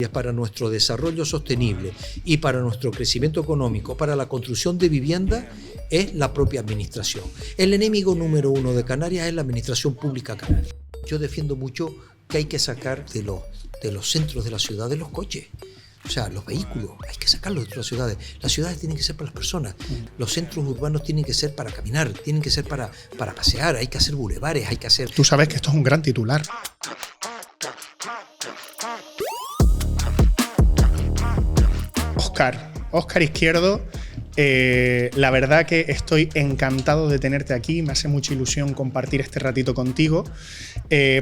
para nuestro desarrollo sostenible y para nuestro crecimiento económico, para la construcción de vivienda, es la propia administración. El enemigo número uno de Canarias es la administración pública canaria. Yo defiendo mucho que hay que sacar de los centros de la ciudad de los coches. O sea, los vehículos, hay que sacarlos de las ciudades. Las ciudades tienen que ser para las personas. Los centros urbanos tienen que ser para caminar, tienen que ser para pasear, hay que hacer bulevares, hay que hacer... Tú sabes que esto es un gran titular. Óscar Izquierdo, la verdad que estoy encantado de tenerte aquí, me hace mucha ilusión compartir este ratito contigo.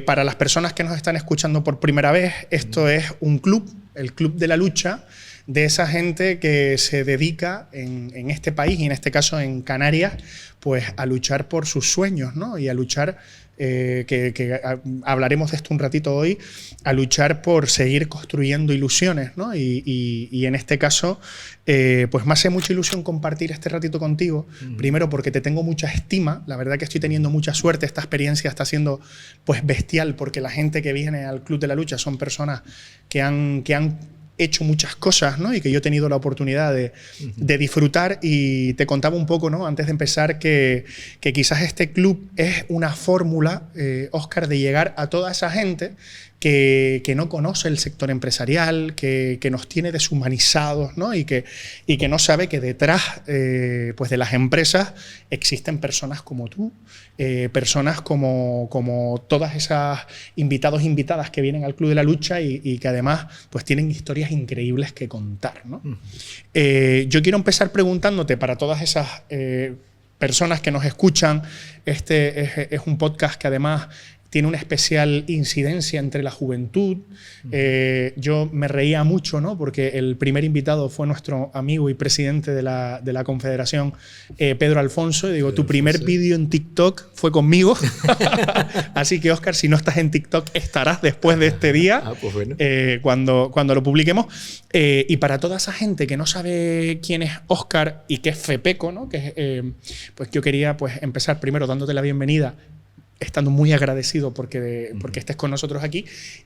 Para las personas que nos están escuchando por primera vez, esto es un club, el Club de la Lucha, de esa gente que se dedica en este país y en este caso en Canarias, pues a luchar por sus sueños, ¿no? Y a luchar, hablaremos de esto un ratito hoy, a luchar por seguir construyendo ilusiones, ¿no? Y en este caso, pues me hace mucha ilusión compartir este ratito contigo, primero porque te tengo mucha estima, la verdad que estoy teniendo mucha suerte, esta experiencia está siendo pues bestial, porque la gente que viene al Club de la Lucha son personas que han hecho muchas cosas, ¿no? Y que yo he tenido la oportunidad de disfrutar, y te contaba un poco, ¿no? Antes de empezar que quizás este club es una fórmula, Óscar, de llegar a toda esa gente que no conoce el sector empresarial, que nos tiene deshumanizados, ¿no? Y que no sabe que detrás pues de las empresas existen personas como tú, personas como todas esas invitados e invitadas que vienen al Club de la Lucha y que además pues tienen historias increíbles que contar, ¿no? Yo quiero empezar preguntándote, para todas esas personas que nos escuchan, este es un podcast que además tiene una especial incidencia entre la juventud. Yo me reía mucho, ¿no? Porque el primer invitado fue nuestro amigo y presidente de la Confederación, Pedro Alfonso. Y digo, tu primer vídeo en TikTok fue conmigo. Así que, Óscar, si no estás en TikTok, estarás después de este día, pues bueno. cuando lo publiquemos. Y para toda esa gente que no sabe quién es Óscar y qué es FEPECO, ¿no? Pues yo quería pues empezar primero dándote la bienvenida, estando muy agradecido porque estés con nosotros aquí,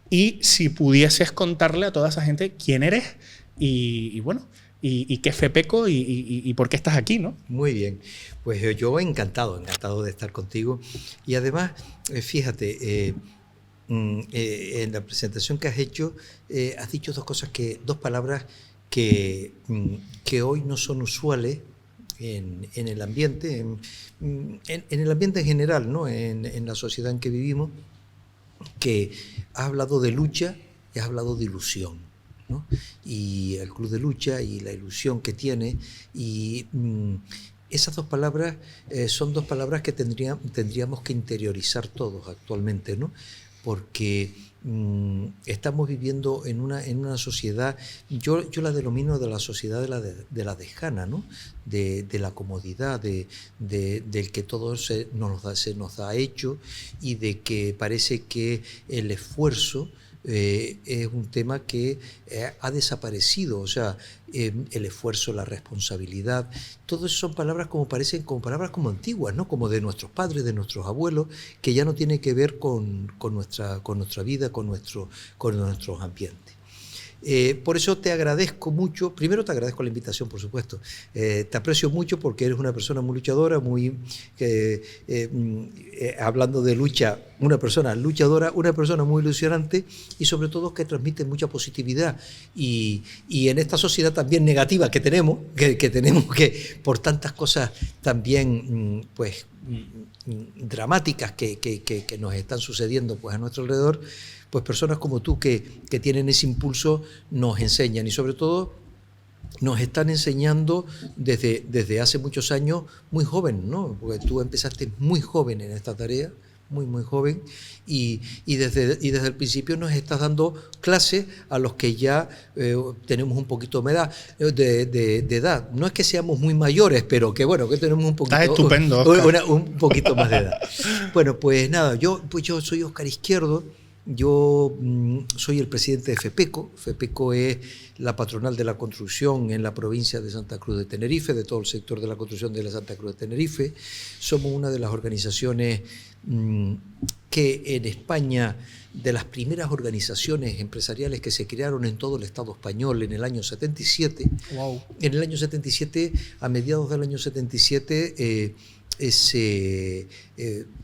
y si pudieses contarle a toda esa gente quién eres y bueno, y qué es FEPECO y por qué estás aquí, ¿no? Muy bien, pues yo encantado de estar contigo, y además, fíjate, en la presentación que has hecho, has dicho dos palabras que hoy no son usuales en el ambiente, en el ambiente en general, ¿no? En la sociedad en que vivimos, que has hablado de lucha y has hablado de ilusión, ¿no? Y el Club de Lucha y la ilusión que tiene, y esas dos palabras son dos palabras que tendríamos que interiorizar todos actualmente, ¿no? Porque estamos viviendo en una sociedad, yo la denomino de la sociedad de la desgana, ¿no? De la comodidad, del que todo se nos da hecho, y de que parece que el esfuerzo es un tema que ha desaparecido. O sea, el esfuerzo, la responsabilidad, todo eso son palabras palabras como antiguas, ¿no? Como de nuestros padres, de nuestros abuelos, que ya no tiene que ver con nuestra vida, con nuestros ambientes. Por eso te agradezco mucho. Primero te agradezco la invitación, por supuesto. Te aprecio mucho porque eres una persona muy luchadora, hablando de lucha, una persona luchadora, una persona muy ilusionante, y sobre todo que transmite mucha positividad. Y en esta sociedad también negativa que tenemos que por tantas cosas también pues dramáticas que nos están sucediendo pues a nuestro alrededor, pues personas como tú que tienen ese impulso nos enseñan, y sobre todo nos están enseñando desde hace muchos años, muy joven, ¿no? Porque tú empezaste muy joven en esta tarea, muy joven, y desde el principio nos estás dando clases a los que ya tenemos un poquito de edad. No es que seamos muy mayores, pero que bueno, que tenemos un poquito... Estás estupendo, un poquito más de edad. Bueno, pues nada, yo soy Óscar Izquierdo. Yo soy el presidente de FEPECO. FEPECO es la patronal de la construcción en la provincia de Santa Cruz de Tenerife, de todo el sector de la construcción de la Santa Cruz de Tenerife. Somos una de las organizaciones que en España, de las primeras organizaciones empresariales que se crearon en todo el Estado español en el año 77. Wow. En el año 77, a mediados del año 77,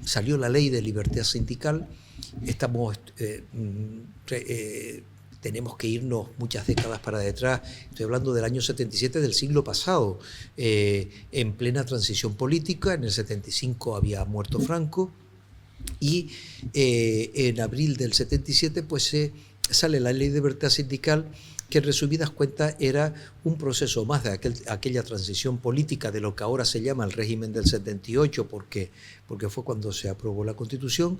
salió la ley de libertad sindical. Tenemos que irnos muchas décadas para detrás. Estoy hablando del año 77 del siglo pasado, en plena transición política. En el 75 había muerto Franco y en abril del 77 pues sale la ley de libertad sindical, que en resumidas cuentas era un proceso más de aquella transición política de lo que ahora se llama el régimen del 78, porque fue cuando se aprobó la Constitución,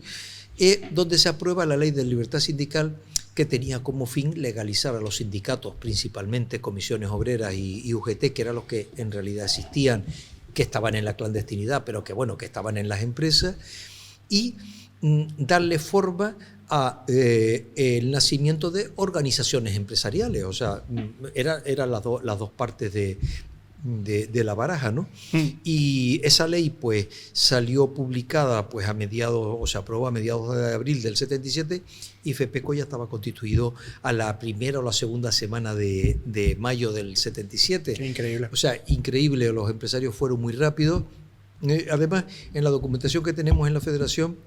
donde se aprueba la ley de libertad sindical, que tenía como fin legalizar a los sindicatos, principalmente comisiones obreras y UGT, que eran los que en realidad existían, que estaban en la clandestinidad, pero que estaban en las empresas, y darle forma a el nacimiento de organizaciones empresariales. O sea, eran las dos partes de la baraja, ¿no? Y esa ley pues salió publicada pues a mediados, o se aprobó a mediados de abril del 77, y FEPECO ya estaba constituido a la primera o la segunda semana de mayo del 77. Qué increíble. O sea, increíble, los empresarios fueron muy rápidos. Además, en la documentación que tenemos en la Federación,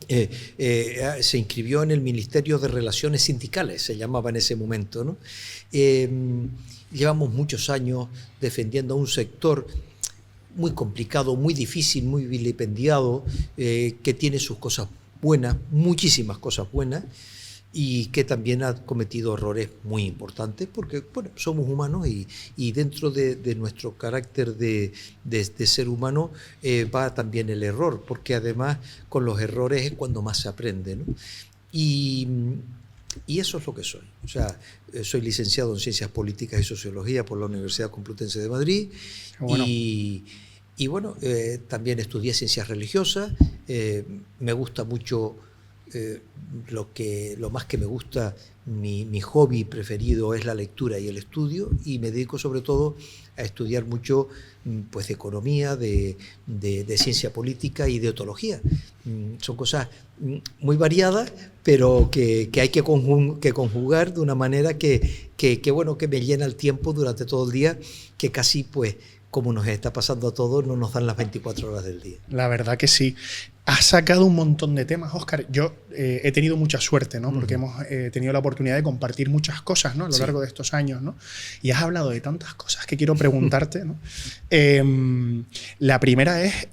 se inscribió en el Ministerio de Relaciones Sindicales, se llamaba en ese momento, ¿no? Llevamos muchos años defendiendo a un sector muy complicado, muy difícil, muy vilipendiado, que tiene sus cosas buenas, muchísimas cosas buenas, y que también ha cometido errores muy importantes, porque somos humanos y dentro de nuestro carácter de ser humano va también el error, porque además con los errores es cuando más se aprende, ¿no? Y eso es lo que soy. O sea, soy licenciado en Ciencias Políticas y Sociología por la Universidad Complutense de Madrid. Bueno. Y también estudié Ciencias Religiosas. Me gusta mucho... lo más que me gusta, mi hobby preferido es la lectura y el estudio, y me dedico sobre todo a estudiar mucho pues de economía, de ciencia política y de etología. Son cosas muy variadas, pero que hay que conjugar de una manera que me llena el tiempo durante todo el día, que casi pues como nos está pasando a todos, no nos dan las 24 horas del día. La verdad que sí. Has sacado un montón de temas, Óscar. Yo he tenido mucha suerte, ¿no? Porque hemos tenido la oportunidad de compartir muchas cosas, ¿no? A lo largo de estos años, ¿no? Y has hablado de tantas cosas que quiero preguntarte, ¿no? La primera es,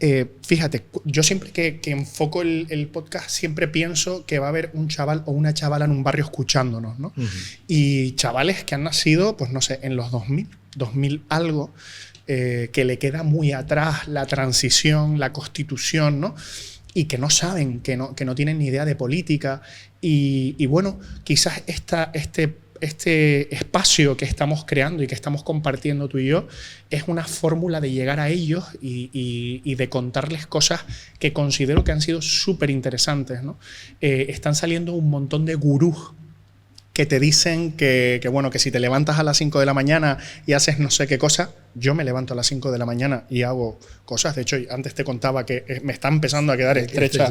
fíjate, yo siempre que enfoco el podcast siempre pienso que va a haber un chaval o una chavala en un barrio escuchándonos, ¿no? Y chavales que han nacido, pues no sé, en los 2000 algo, que le queda muy atrás la transición, la constitución, ¿no? Y que no saben, que no tienen ni idea de política. Y bueno, quizás este espacio que estamos creando y que estamos compartiendo tú y yo es una fórmula de llegar a ellos y de contarles cosas que considero que han sido súper interesantes, ¿no? Están saliendo un montón de gurús que te dicen que si te levantas a las 5 de la mañana y haces no sé qué cosa. Yo me levanto a las 5 de la mañana y hago cosas. De hecho, antes te contaba que me está empezando a quedar estrecha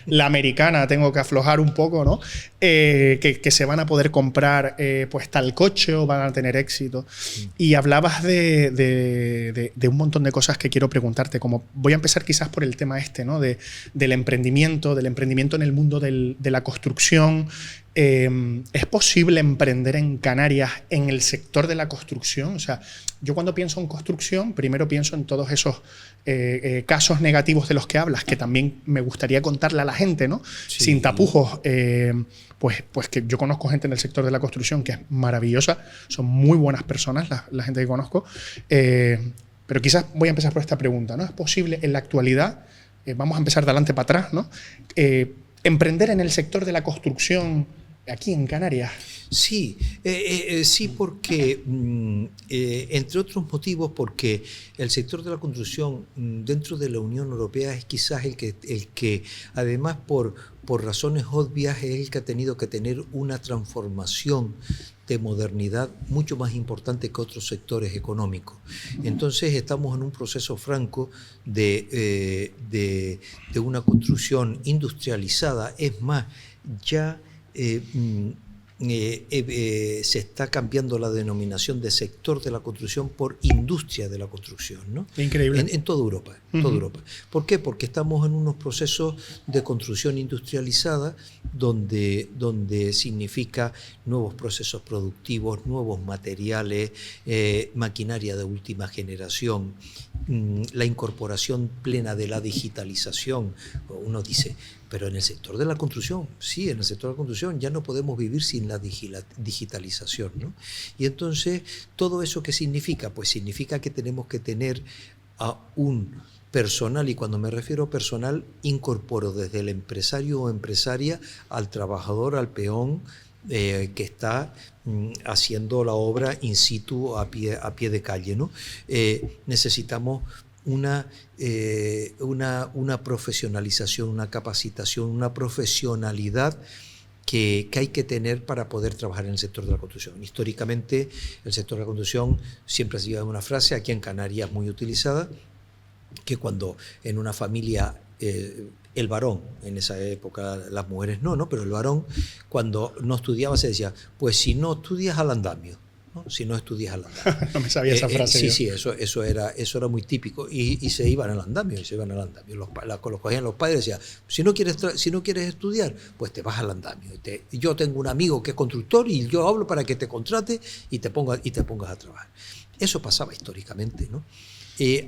la americana, tengo que aflojar un poco, ¿no? Que se van a poder comprar pues tal coche o van a tener éxito. Y hablabas de un montón de cosas que quiero preguntarte. Como voy a empezar quizás por el tema ¿no? del emprendimiento en el mundo de la construcción. ¿Es posible emprender en Canarias en el sector de la construcción? O sea, yo cuando pienso en construcción, primero pienso en todos esos casos negativos de los que hablas, que también me gustaría contarle a la gente, ¿no? Sí. Sin tapujos. Pues que yo conozco gente en el sector de la construcción que es maravillosa, son muy buenas personas la gente que conozco. Pero quizás voy a empezar por esta pregunta, ¿no? ¿Es posible en la actualidad, vamos a empezar de adelante para atrás, ¿no? Emprender en el sector de la construcción aquí en Canarias? Sí, sí, porque entre otros motivos, porque el sector de la construcción dentro de la Unión Europea es quizás el que además por por razones obvias, es el que ha tenido que tener una transformación de modernidad mucho más importante que otros sectores económicos. Entonces estamos en un proceso franco de una construcción industrializada. Es más, ya se está cambiando la denominación de sector de la construcción por industria de la construcción, ¿no? Increíble. En toda Europa. Toda Europa. ¿Por qué? Porque estamos en unos procesos de construcción industrializada donde significa nuevos procesos productivos, nuevos materiales, maquinaria de última generación, la incorporación plena de la digitalización. Uno dice, pero en el sector de la construcción, sí, en el sector de la construcción ya no podemos vivir sin la digitalización, ¿no? Y entonces, ¿todo eso qué significa? Pues significa que tenemos que tener a un personal, y cuando me refiero a personal, incorporo desde el empresario o empresaria al trabajador, al peón, que está haciendo la obra in situ a pie de calle, ¿no? Necesitamos una profesionalización, una capacitación, una profesionalidad que hay que tener para poder trabajar en el sector de la construcción. Históricamente, el sector de la construcción siempre ha sido una frase, aquí en Canarias muy utilizada, que cuando en una familia el varón, en esa época las mujeres no, pero el varón cuando no estudiaba se decía, pues si no estudias al andamio, ¿no? Si no estudias al andamio. No me sabía esa frase. Sí, eso era muy típico y se iban al andamio, Los cogían los padres y decían, si no quieres estudiar, pues te vas al andamio. Yo tengo un amigo que es constructor y yo hablo para que te contrate y te pongas a trabajar. Eso pasaba históricamente, ¿no?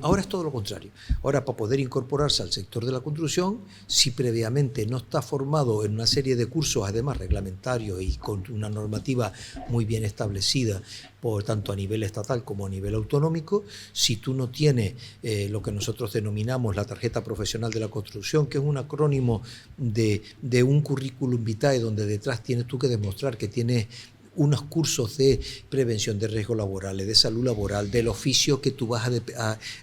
Ahora es todo lo contrario. Ahora, para poder incorporarse al sector de la construcción, si previamente no está formado en una serie de cursos, además reglamentarios y con una normativa muy bien establecida, por tanto a nivel estatal como a nivel autonómico, si tú no tienes lo que nosotros denominamos la tarjeta profesional de la construcción, que es un acrónimo de un currículum vitae, donde detrás tienes tú que demostrar que tienes unos cursos de prevención de riesgos laborales, de salud laboral, del oficio que tú vas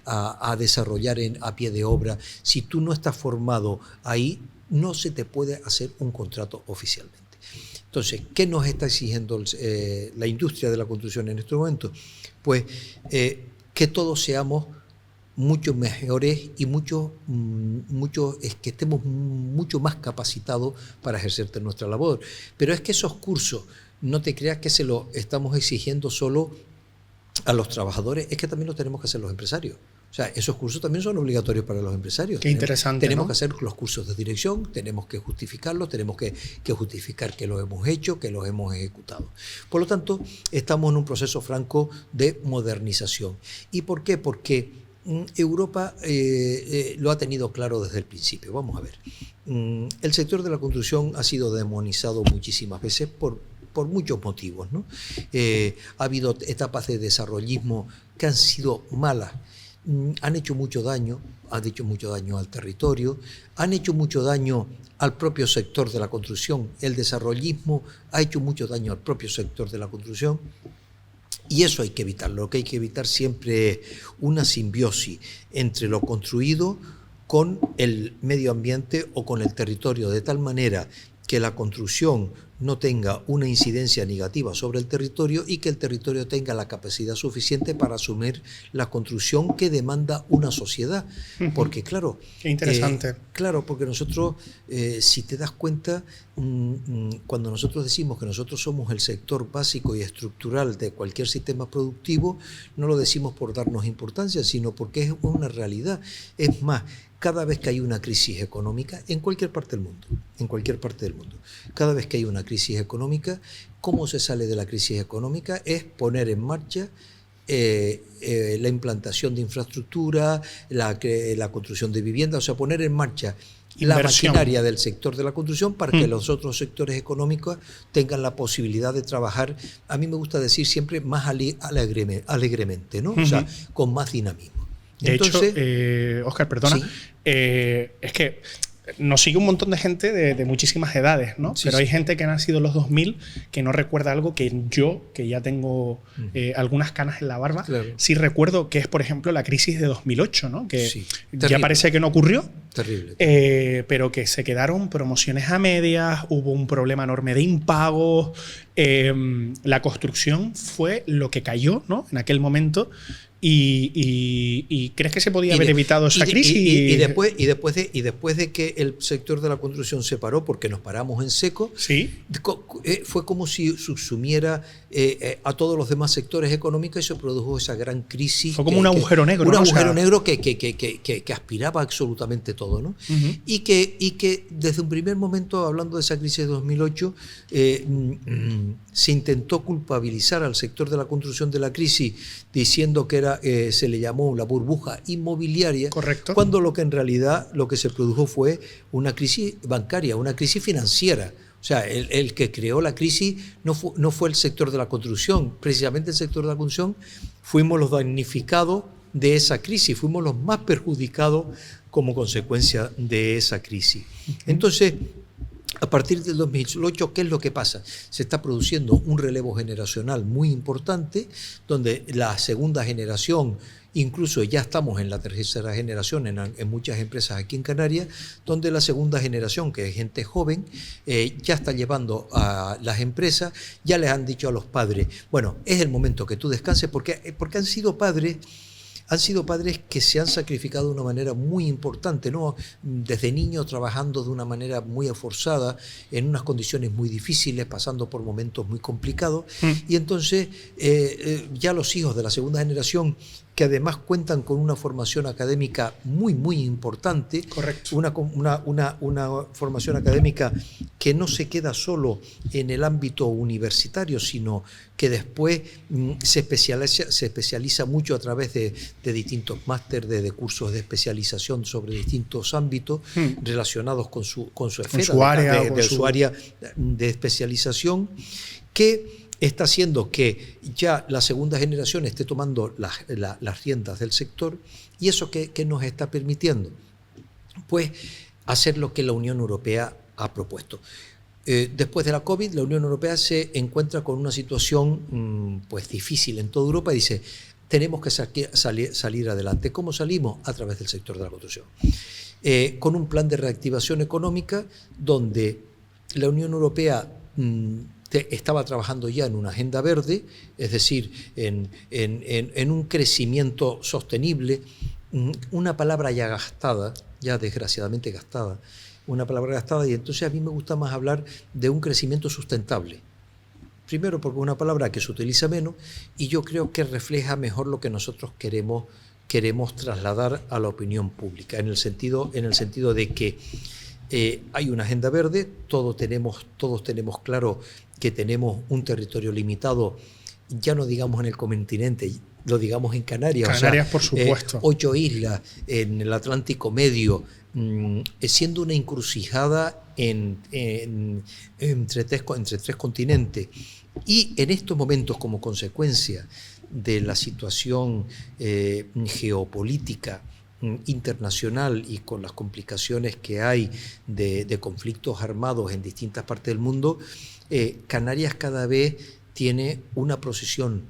a desarrollar a pie de obra. Si tú no estás formado ahí, no se te puede hacer un contrato oficialmente. Entonces, ¿qué nos está exigiendo la industria de la construcción en este momento? Pues que todos seamos mucho mejores y que estemos mucho más capacitados para ejercer nuestra labor. Pero es que esos cursos, no te creas que se lo estamos exigiendo solo a los trabajadores, es que también lo tenemos que hacer los empresarios. O sea, esos cursos también son obligatorios para los empresarios. Qué interesante, Tenemos ¿no? que hacer los cursos de dirección, tenemos que justificarlos, tenemos que justificar que los hemos hecho, que los hemos ejecutado. Por lo tanto, estamos en un proceso franco de modernización. ¿Y por qué? Porque Europa lo ha tenido claro desde el principio. Vamos a ver. El sector de la construcción ha sido demonizado muchísimas veces por muchos motivos, ¿no? Ha habido etapas de desarrollismo que han sido malas, han hecho mucho daño al territorio, han hecho mucho daño al propio sector de la construcción. El desarrollismo ha hecho mucho daño al propio sector de la construcción. Y eso hay que evitarlo. Lo que hay que evitar siempre es una simbiosis entre lo construido con el medio ambiente o con el territorio, de tal manera que la construcción no tenga una incidencia negativa sobre el territorio y que el territorio tenga la capacidad suficiente para asumir la construcción que demanda una sociedad. Porque claro, qué interesante. Claro, porque nosotros, si te das cuenta, cuando nosotros decimos que nosotros somos el sector básico y estructural de cualquier sistema productivo, no lo decimos por darnos importancia, sino porque es una realidad. Es más, cada vez que hay una crisis económica, en cualquier parte del mundo, cada vez que hay una crisis económica, ¿cómo se sale de la crisis económica? Es poner en marcha la implantación de infraestructura, la construcción de viviendas, o sea, poner en marcha la maquinaria del sector de la construcción para que los otros sectores económicos tengan la posibilidad de trabajar, a mí me gusta decir siempre, más alegremente, ¿no? O sea, con más dinamismo. Entonces, de hecho, Óscar, perdona, ¿sí? Es que nos sigue un montón de gente de muchísimas edades, ¿no? Sí, pero sí. hay gente que ha nacido en los 2000 que no recuerda algo que yo, que ya tengo algunas canas en la barba, claro. Sí recuerdo, que es, por ejemplo, la crisis de 2008, ¿no? Que sí, ya parece que no ocurrió, Terrible. Pero que se quedaron promociones a medias, hubo un problema enorme de impagos, la construcción fue lo que cayó, ¿no?, en aquel momento. ¿Y crees que se podía haber evitado esa crisis? Y después de que el sector de la construcción se paró, porque nos paramos en seco, ¿sí?, fue como si subsumiera a todos los demás sectores económicos y se produjo esa gran crisis. Fue como un agujero negro. Un ¿no? agujero negro que aspiraba absolutamente todo, ¿no? Uh-huh. Y que desde un primer momento, hablando de esa crisis de 2008, se intentó culpabilizar al sector de la construcción de la crisis diciendo que se le llamó la burbuja inmobiliaria. Correcto. Cuando lo que en realidad lo que se produjo fue una crisis bancaria, una crisis financiera. O sea, el que creó la crisis no fue el sector de la construcción. Precisamente el sector de la construcción fuimos los damnificados de esa crisis, fuimos los más perjudicados como consecuencia de esa crisis. Entonces, a partir del 2008, ¿qué es lo que pasa? Se está produciendo un relevo generacional muy importante, donde la segunda generación, incluso ya estamos en la tercera generación en muchas empresas aquí en Canarias, donde la segunda generación, que es gente joven, ya está llevando a las empresas, ya les han dicho a los padres, bueno, es el momento que tú descanses, porque han sido padres. Han sido padres que se han sacrificado de una manera muy importante, ¿no? Desde niños trabajando de una manera muy esforzada, en unas condiciones muy difíciles, pasando por momentos muy complicados. Y entonces ya los hijos de la segunda generación, que además cuentan con una formación académica muy, muy importante. Correcto. Una formación académica que no se queda solo en el ámbito universitario, sino que después se especializa mucho a través de distintos másteres, de cursos de especialización sobre distintos ámbitos relacionados con su esfera, su área de especialización, que está haciendo que ya la segunda generación esté tomando las riendas del sector. ¿Y eso qué nos está permitiendo? Pues hacer lo que la Unión Europea ha propuesto. Después de la COVID, la Unión Europea se encuentra con una situación pues difícil en toda Europa y dice, tenemos que salir adelante. ¿Cómo salimos? A través del sector de la construcción. Con un plan de reactivación económica donde la Unión Europea estaba trabajando ya en una agenda verde, es decir, en un crecimiento sostenible, una palabra ya gastada, ya desgraciadamente gastada, una palabra gastada, y entonces a mí me gusta más hablar de un crecimiento sustentable. Primero porque es una palabra que se utiliza menos y yo creo que refleja mejor lo que nosotros queremos trasladar a la opinión pública, en el sentido de que hay una agenda verde, todos tenemos claro que tenemos un territorio limitado, ya no digamos en el continente, lo digamos en Canarias. Canarias, o sea, por supuesto. 8 islas en el Atlántico Medio, siendo una encrucijada entre tres continentes. Y en estos momentos, como consecuencia de la situación geopolítica internacional y con las complicaciones que hay de conflictos armados en distintas partes del mundo, Canarias cada vez tiene una posición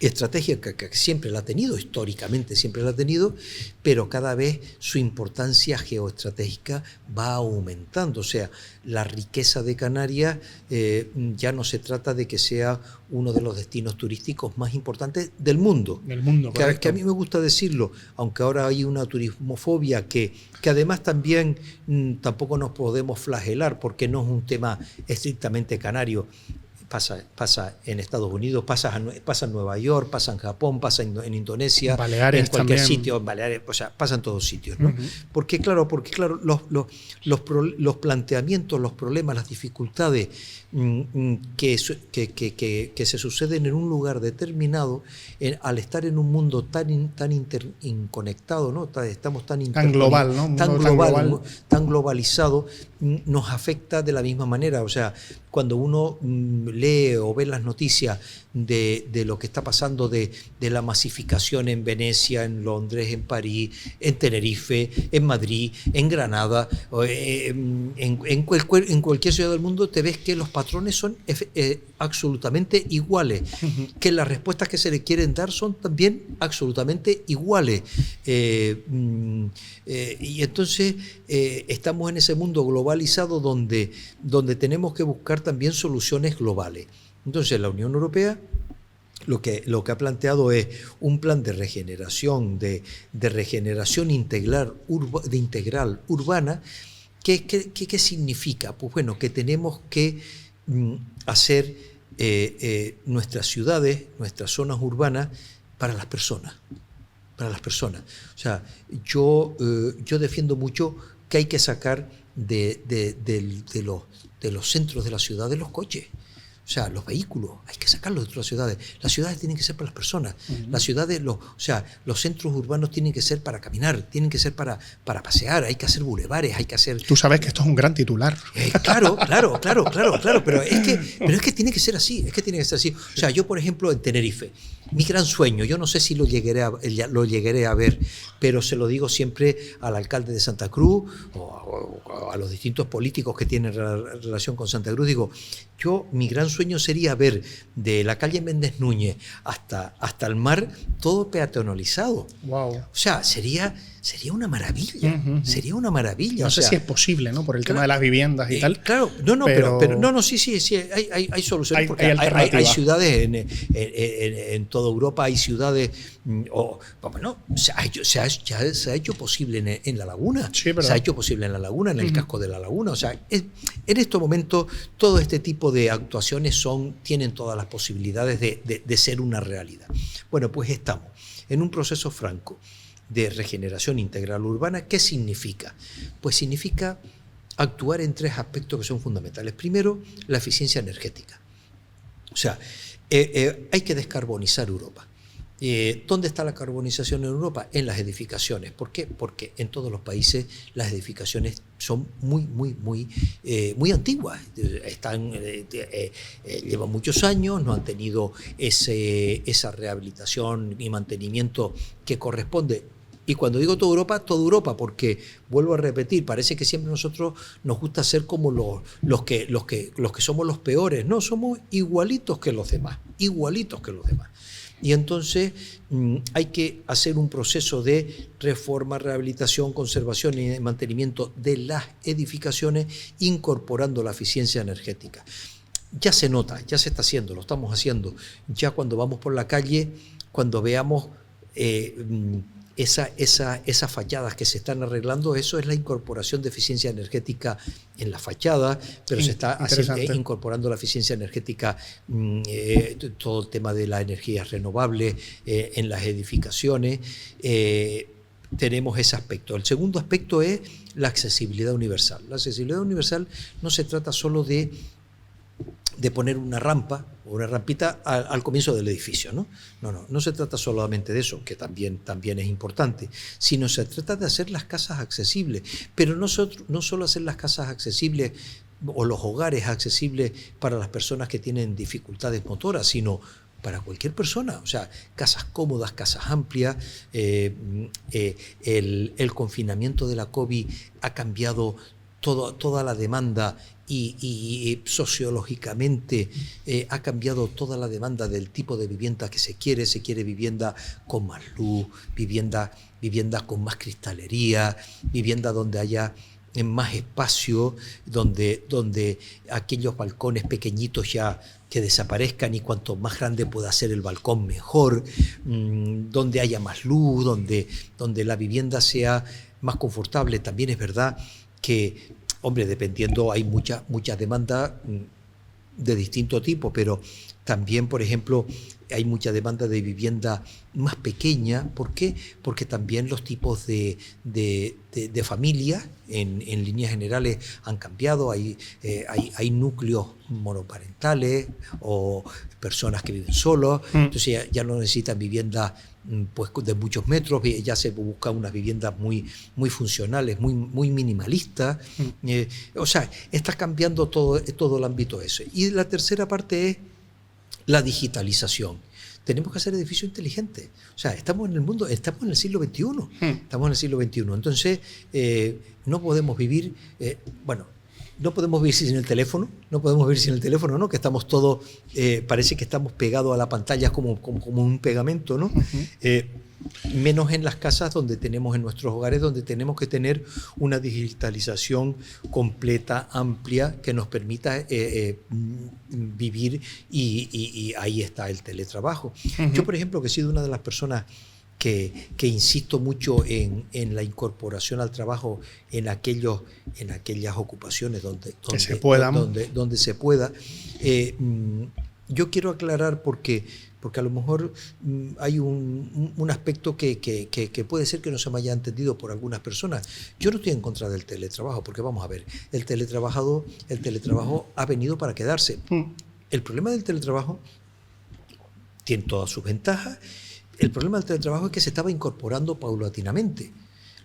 estratégica que siempre la ha tenido, históricamente siempre la ha tenido, pero cada vez su importancia geoestratégica va aumentando. O sea, la riqueza de Canarias ya no se trata de que sea uno de los destinos turísticos más importantes del mundo. Del mundo, correcto. Que a mí me gusta decirlo, aunque ahora hay una turismofobia que además también tampoco nos podemos flagelar porque no es un tema estrictamente canario. Pasa en Estados Unidos, pasa en Nueva York, pasa en Japón, pasa en Indonesia, Baleares, en cualquier también. Sitio, en Baleares, o sea, pasa en todos sitios, ¿no? Porque claro, los planteamientos, los problemas, las dificultades que se suceden en un lugar determinado, al estar en un mundo tan interconectado, ¿no? Estamos tan global, ¿no? Tan globalizado, nos afecta de la misma manera. O sea, cuando uno lee o ve las noticias de lo que está pasando de la masificación en Venecia, en Londres, en París, en Tenerife, en Madrid, en Granada, en cualquier ciudad del mundo, te ves que los patrones son absolutamente iguales, que las respuestas que se le quieren dar son también absolutamente iguales. Y entonces estamos en ese mundo globalizado donde tenemos que buscar también soluciones globales. Entonces la Unión Europea lo que ha planteado es un plan de regeneración, de regeneración integral urbana. ¿Qué significa? Pues bueno, que tenemos que hacer nuestras ciudades, nuestras zonas urbanas para las personas. Para las personas. O sea, yo defiendo mucho que hay que sacar de los centros de la ciudad de los coches. O sea, los vehículos, hay que sacarlos de las ciudades. Las ciudades tienen que ser para las personas. Las ciudades, los centros urbanos tienen que ser para caminar, tienen que ser para pasear, hay que hacer bulevares, hay que hacer... Tú sabes que esto es un gran titular. Claro, pero es que tiene que ser así, O sea, yo, por ejemplo, en Tenerife, mi gran sueño, yo no sé si lo llegaré a ver, pero se lo digo siempre al alcalde de Santa Cruz o a los distintos políticos que tienen relación con Santa Cruz, digo, mi gran sueño sería ver de la calle Méndez Núñez hasta el mar todo peatonalizado. Wow. O sea, sería una maravilla. Sería una maravilla. No sé si es posible, ¿no? Por el tema de las viviendas y tal. Claro, pero sí, hay soluciones. Porque hay ciudades en toda Europa, hay ciudades. Se ha hecho posible en la laguna. Sí, se ha hecho posible en la laguna, en el casco de la laguna. O sea, en estos momentos, todo este tipo de actuaciones tienen todas las posibilidades de ser una realidad. Bueno, pues estamos en un proceso franco de regeneración integral urbana. ¿Qué significa? Pues significa actuar en 3 aspectos que son fundamentales. Primero, la eficiencia energética. O sea, hay que descarbonizar Europa. ¿Dónde está la carbonización en Europa? En las edificaciones. ¿Por qué? Porque en todos los países las edificaciones son muy antiguas. Llevan muchos años, no han tenido esa rehabilitación y mantenimiento que corresponde. Y cuando digo toda Europa, porque vuelvo a repetir, parece que siempre nosotros nos gusta ser como los que somos los peores. No, somos igualitos que los demás. Y entonces hay que hacer un proceso de reforma, rehabilitación, conservación y mantenimiento de las edificaciones, incorporando la eficiencia energética. Ya se nota, ya se está haciendo, lo estamos haciendo. Ya cuando vamos por la calle, cuando veamos esas fachadas que se están arreglando, eso es la incorporación de eficiencia energética en la fachada, pero se está incorporando la eficiencia energética, todo el tema de las energías renovables en las edificaciones. Tenemos ese aspecto. El segundo aspecto es la accesibilidad universal. La accesibilidad universal no se trata solo de poner una rampa o una rampita al comienzo del edificio, ¿no? No se trata solamente de eso, que también es importante, sino se trata de hacer las casas accesibles, pero no solo hacer las casas accesibles o los hogares accesibles para las personas que tienen dificultades motoras, sino para cualquier persona. O sea, casas cómodas, casas amplias. El confinamiento de la COVID ha cambiado toda la demanda y sociológicamente ha cambiado toda la demanda del tipo de vivienda que se quiere vivienda con más luz, vivienda con más cristalería, vivienda donde haya más espacio, donde aquellos balcones pequeñitos ya que desaparezcan y cuanto más grande pueda ser el balcón mejor, donde haya más luz, donde la vivienda sea más confortable. También es verdad que, hombre, dependiendo, hay mucha demanda de distinto tipo, pero también, por ejemplo, hay mucha demanda de vivienda más pequeña. ¿Por qué? Porque también los tipos de familia, en líneas generales, han cambiado. Hay núcleos monoparentales o personas que viven solos, entonces ya no necesitan vivienda pues de muchos metros, ya se buscan unas viviendas muy, muy funcionales, muy minimalistas. O sea, está cambiando todo el ámbito ese. Y la tercera parte es la digitalización. Tenemos que hacer edificios inteligentes. O sea, estamos en el mundo, estamos en el siglo XXI. Estamos en el siglo XXI. Entonces, no podemos vivir, no podemos vivir sin el teléfono, ¿no? Que estamos todos, parece que estamos pegados a la pantalla como un pegamento, ¿no? Menos en las casas donde tenemos, en nuestros hogares, donde tenemos que tener una digitalización completa, amplia, que nos permita vivir, y ahí está el teletrabajo. Yo, por ejemplo, que he sido una de las personas que insisto mucho en la incorporación al trabajo en aquellas ocupaciones donde se pueda. Yo quiero aclarar porque a lo mejor hay un aspecto que puede ser que no se me haya entendido por algunas personas. Yo no estoy en contra del teletrabajo, porque vamos a ver, el teletrabajo ha venido para quedarse. El problema del teletrabajo tiene todas sus ventajas. El problema del teletrabajo es que se estaba incorporando paulatinamente.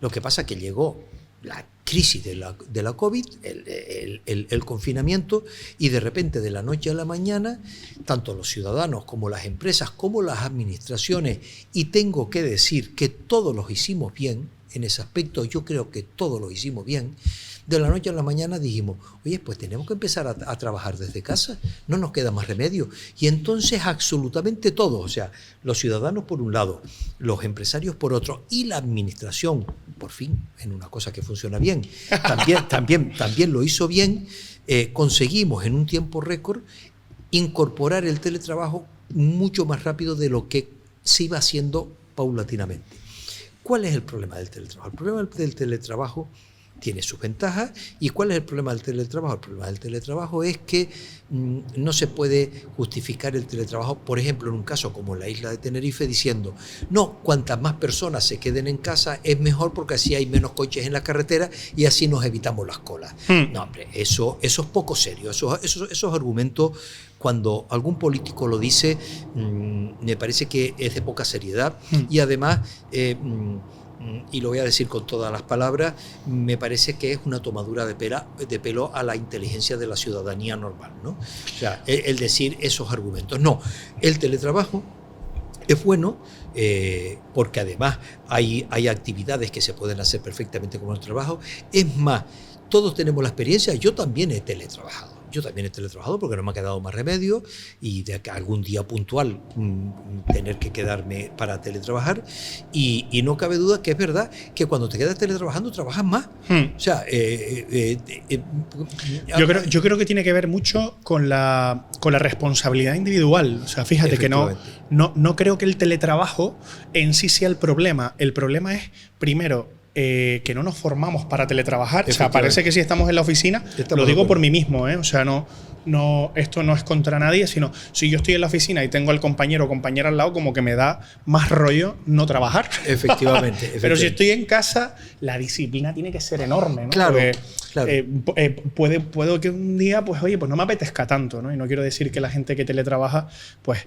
Lo que pasa es que llegó la crisis de la COVID, el confinamiento, y de repente, de la noche a la mañana, tanto los ciudadanos como las empresas, como las administraciones, y tengo que decir que todos los hicimos bien, en ese aspecto yo creo que todos lo hicimos bien, de la noche a la mañana dijimos, oye, pues tenemos que empezar a trabajar desde casa, no nos queda más remedio. Y entonces absolutamente todos, o sea, los ciudadanos por un lado, los empresarios por otro, y la administración, por fin, en una cosa que funciona bien, también lo hizo bien. Conseguimos en un tiempo récord incorporar el teletrabajo mucho más rápido de lo que se iba haciendo paulatinamente. ¿Cuál es el problema del teletrabajo? El problema del teletrabajo tiene sus ventajas. ¿Y cuál es el problema del teletrabajo? El problema del teletrabajo es que no se puede justificar el teletrabajo, por ejemplo, en un caso como la isla de Tenerife, diciendo, no, cuantas más personas se queden en casa es mejor porque así hay menos coches en la carretera y así nos evitamos las colas. No, hombre, eso es poco serio. Esos argumentos, cuando algún político lo dice, me parece que es de poca seriedad. Y además, y lo voy a decir con todas las palabras, me parece que es una tomadura de pelo a la inteligencia de la ciudadanía normal, ¿no? O sea, el decir esos argumentos. No, el teletrabajo es bueno porque además hay actividades que se pueden hacer perfectamente como el trabajo. Es más, todos tenemos la experiencia. Yo también he teletrabajado. Porque no me ha quedado más remedio, y de que algún día puntual tener que quedarme para teletrabajar, y no cabe duda que es verdad que cuando te quedas teletrabajando trabajas más. O sea, yo creo que tiene que ver mucho con la responsabilidad individual. O sea, fíjate que no creo que el teletrabajo en sí sea el problema. El problema es, primero, que no nos formamos para teletrabajar. O sea, parece que si estamos en la oficina, lo digo por mí mismo, O sea, esto no es contra nadie, sino si yo estoy en la oficina y tengo al compañero o compañera al lado, como que me da más rollo no trabajar. Efectivamente. Pero si estoy en casa, la disciplina tiene que ser enorme, ¿no? Claro. Porque puedo que un día, pues oye, pues no me apetezca tanto, ¿no? Y no quiero decir que la gente que teletrabaja, pues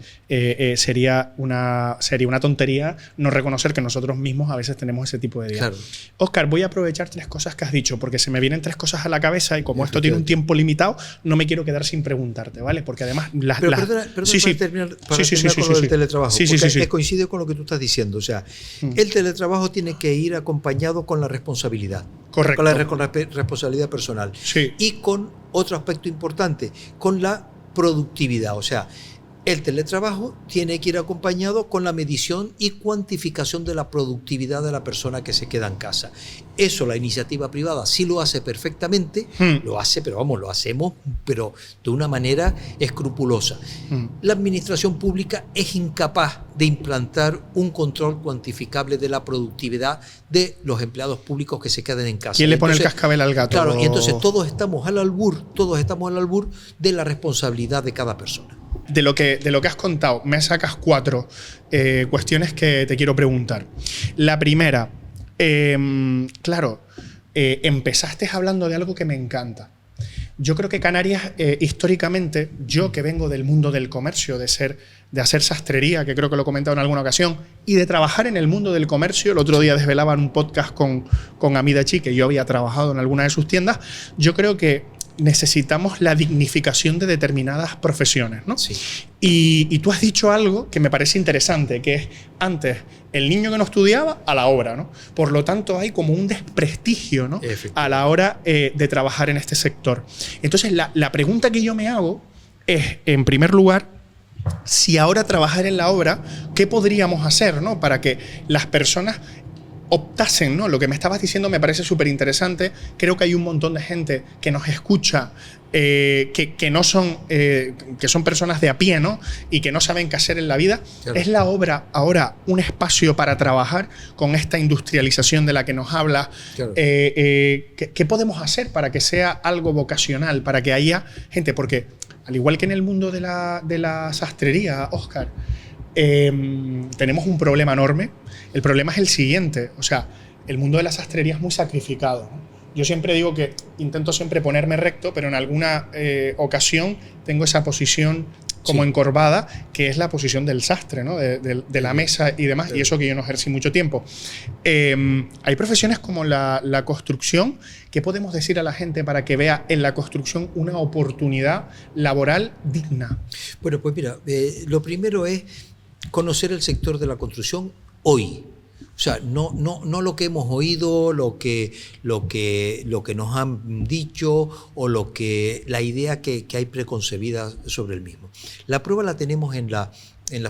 sería una tontería no reconocer que nosotros mismos a veces tenemos ese tipo de días. Claro. Óscar, voy a aprovechar 3 cosas que has dicho, porque se me vienen 3 cosas a la cabeza, y como esto tiene un tiempo limitado, no me quiero quedar sin preguntarte, ¿vale? Porque además... Perdona, para terminar con lo del teletrabajo, porque coincide con lo que tú estás diciendo. O sea, el teletrabajo tiene que ir acompañado con la responsabilidad. Correcto. Con la responsabilidad personal. Sí. Y con otro aspecto importante, con la productividad. O sea, el teletrabajo tiene que ir acompañado con la medición y cuantificación de la productividad de la persona que se queda en casa. Eso la iniciativa privada sí lo hace perfectamente, lo hace, pero vamos, lo hacemos, pero de una manera escrupulosa. La administración pública es incapaz de implantar un control cuantificable de la productividad de los empleados públicos que se quedan en casa. ¿Quién le pone el cascabel al gato? Claro, y entonces todos estamos al albur de la responsabilidad de cada persona. De lo que has contado, me sacas 4 cuestiones que te quiero preguntar. La primera, empezaste hablando de algo que me encanta. Yo creo que Canarias, históricamente, yo que vengo del mundo del comercio, de hacer sastrería, que creo que lo he comentado en alguna ocasión, y de trabajar en el mundo del comercio, el otro día desvelaban un podcast con Amida Chi, que yo había trabajado en alguna de sus tiendas, yo creo que necesitamos la dignificación de determinadas profesiones, ¿no? Sí. Y tú has dicho algo que me parece interesante, que es antes el niño que no estudiaba a la obra, ¿no? Por lo tanto hay como un desprestigio, ¿no? A la hora de trabajar en este sector. Entonces la pregunta que yo me hago es, en primer lugar, si ahora trabajar en la obra, ¿qué podríamos hacer, ¿no? Para que las personas optasen, ¿no? Lo que me estabas diciendo me parece súper interesante. Creo que hay un montón de gente que nos escucha que no son, que son personas de a pie, ¿no? Y que no saben qué hacer en la vida. Claro. ¿Es la obra ahora un espacio para trabajar con esta industrialización de la que nos habla? Claro. ¿Qué podemos hacer para que sea algo vocacional, para que haya gente? Porque al igual que en el mundo de la sastrería, Óscar, tenemos un problema enorme. El problema es el siguiente, o sea, el mundo de la sastrería es muy sacrificado, ¿no? Yo siempre digo que intento siempre ponerme recto, pero en alguna ocasión tengo esa posición como encorvada, que es la posición del sastre, ¿no? de la mesa y demás, y eso que yo no ejercí mucho tiempo. Hay profesiones como la construcción. ¿Qué podemos decir a la gente para que vea en la construcción una oportunidad laboral digna? Bueno, pues mira, lo primero es conocer el sector de la construcción hoy. O sea, no lo que hemos oído, lo que nos han dicho o la idea que hay preconcebida sobre el mismo. La prueba la tenemos en la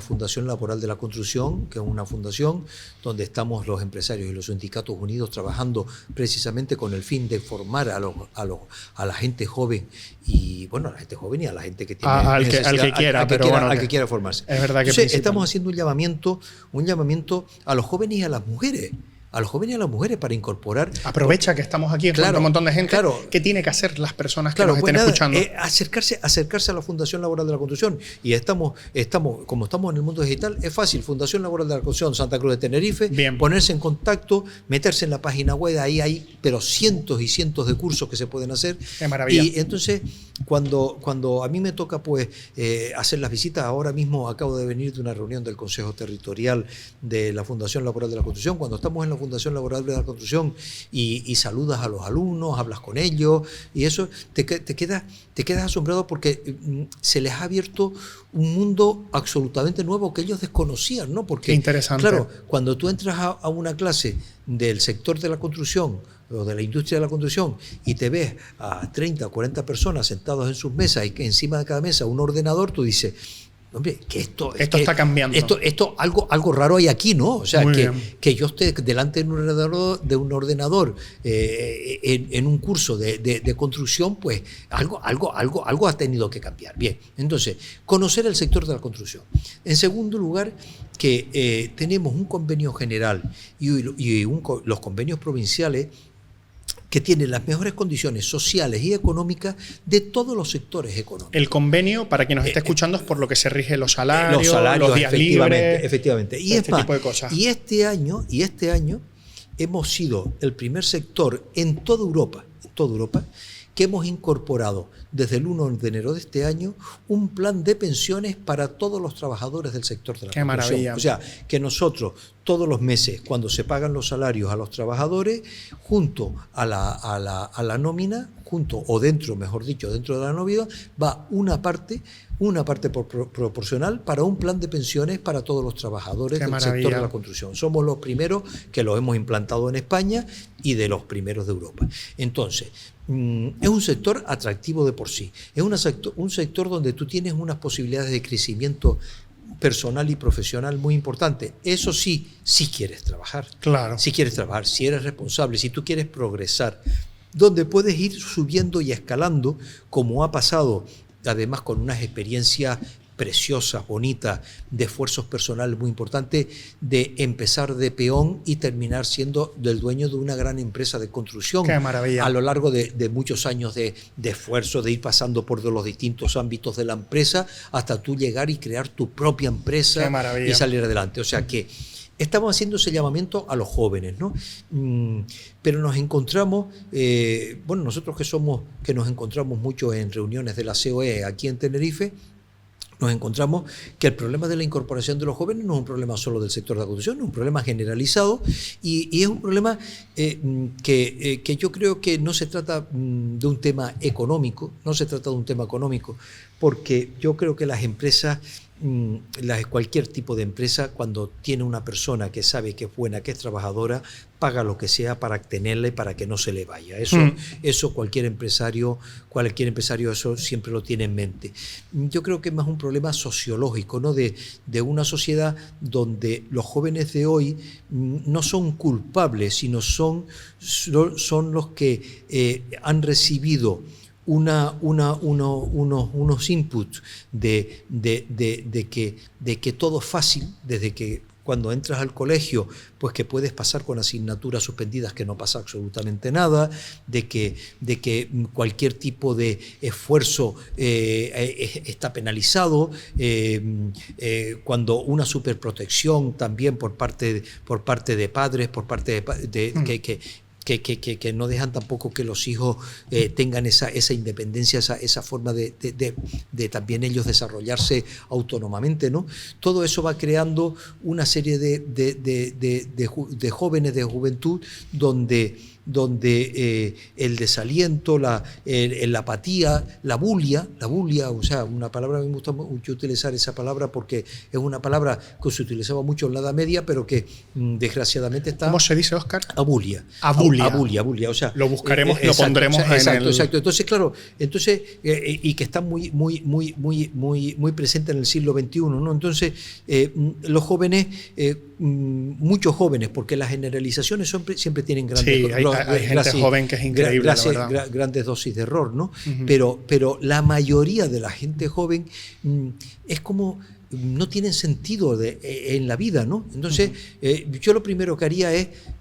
Fundación Laboral de la Construcción, que es una fundación donde estamos los empresarios y los sindicatos unidos trabajando precisamente con el fin de formar a la gente joven y bueno, a la gente joven y a la gente que tiene al que quiera formarse. Es verdad que entonces, estamos haciendo un llamamiento a los jóvenes y a las mujeres. A los jóvenes y a las mujeres para incorporar. Aprovecha que estamos aquí con un montón de gente. Claro, ¿qué tiene que hacer las personas que nos estén escuchando? Acercarse a la Fundación Laboral de la Construcción. Y como estamos en el mundo digital, es fácil. Fundación Laboral de la Construcción, Santa Cruz de Tenerife. Bien. Ponerse en contacto, meterse en la página web. Ahí hay pero cientos y cientos de cursos que se pueden hacer. Qué maravilla. Y entonces, cuando a mí me toca hacer las visitas, ahora mismo acabo de venir de una reunión del Consejo Territorial de la Fundación Laboral de la Construcción. Cuando estamos en la Fundación Laboral de la Construcción y saludas a los alumnos, hablas con ellos y eso, te quedas asombrado porque se les ha abierto un mundo absolutamente nuevo que ellos desconocían, ¿no? Porque, qué interesante. Claro, cuando tú entras a una clase del sector de la construcción o de la industria de la construcción y te ves a 30 o 40 personas sentados en sus mesas y que encima de cada mesa un ordenador, tú dices, hombre, que esto está cambiando. Esto algo raro hay aquí, ¿no? O sea, que yo esté delante de un ordenador en un curso de construcción, pues algo ha tenido que cambiar. Bien, entonces, conocer el sector de la construcción. En segundo lugar, que tenemos un convenio general y los convenios provinciales que tiene las mejores condiciones sociales y económicas de todos los sectores económicos. El convenio, para quien nos esté escuchando, es por lo que se rige los salarios, los días libres, efectivamente. Y este tipo de cosas. Y este año hemos sido el primer sector en toda Europa, que hemos incorporado desde el 1 de enero de este año un plan de pensiones para todos los trabajadores del sector de la construcción. ¡Qué maravilla! O sea, que nosotros todos los meses, cuando se pagan los salarios a los trabajadores, junto a la nómina, mejor dicho, dentro de la nómina, va una parte proporcional para un plan de pensiones para todos los trabajadores del sector de la construcción. Somos los primeros que lo hemos implantado en España y de los primeros de Europa. Entonces, es un sector atractivo de por sí. Es un sector donde tú tienes unas posibilidades de crecimiento personal y profesional muy importante. Eso sí, si quieres trabajar. Claro. Si quieres trabajar, si eres responsable, si tú quieres progresar, donde puedes ir subiendo y escalando, como ha pasado además con unas experiencias preciosas, bonitas, de esfuerzos personales muy importantes, de empezar de peón y terminar siendo del dueño de una gran empresa de construcción. ¡Qué maravilla! A lo largo de muchos años de esfuerzo, de ir pasando por los distintos ámbitos de la empresa, hasta tú llegar y crear tu propia empresa y salir adelante. O sea que estamos haciendo ese llamamiento a los jóvenes, ¿no? Pero nos encontramos, bueno, nosotros que nos encontramos mucho en reuniones de la COE aquí en Tenerife, nos encontramos que el problema de la incorporación de los jóvenes no es un problema solo del sector de la construcción, es un problema generalizado y es un problema que yo creo que no se trata de un tema económico, porque yo creo que las empresas, cualquier tipo de empresa, cuando tiene una persona que sabe que es buena, que es trabajadora, paga lo que sea para tenerla y para que no se le vaya. Eso cualquier empresario eso siempre lo tiene en mente. Yo creo que es más un problema sociológico, ¿no? De una sociedad donde los jóvenes de hoy no son culpables, sino son los que han recibido unos inputs de que todo es fácil, desde que cuando entras al colegio, pues que puedes pasar con asignaturas suspendidas que no pasa absolutamente nada, de que cualquier tipo de esfuerzo está penalizado, cuando una superprotección también por parte de padres, que no dejan tampoco que los hijos tengan esa independencia, esa forma de también ellos desarrollarse autónomamente, ¿no? Todo eso va creando una serie de jóvenes, de juventud, donde el desaliento, la apatía, la bulia, o sea, una palabra, me gusta mucho utilizar esa palabra porque es una palabra que se utilizaba mucho en la Edad Media, pero que desgraciadamente está... ¿Cómo se dice, Óscar? Abulia, o sea... Lo buscaremos, lo pondremos exacto. Entonces, claro, y que está muy presente en el siglo XXI, ¿no? Entonces, los jóvenes... muchos jóvenes, porque las generalizaciones siempre tienen grandes... Sí, hay gente joven que es increíble, la verdad. Grandes dosis de error, ¿no? Pero la mayoría de la gente joven es como... no tienen sentido en la vida, ¿no? Entonces, yo lo primero que haría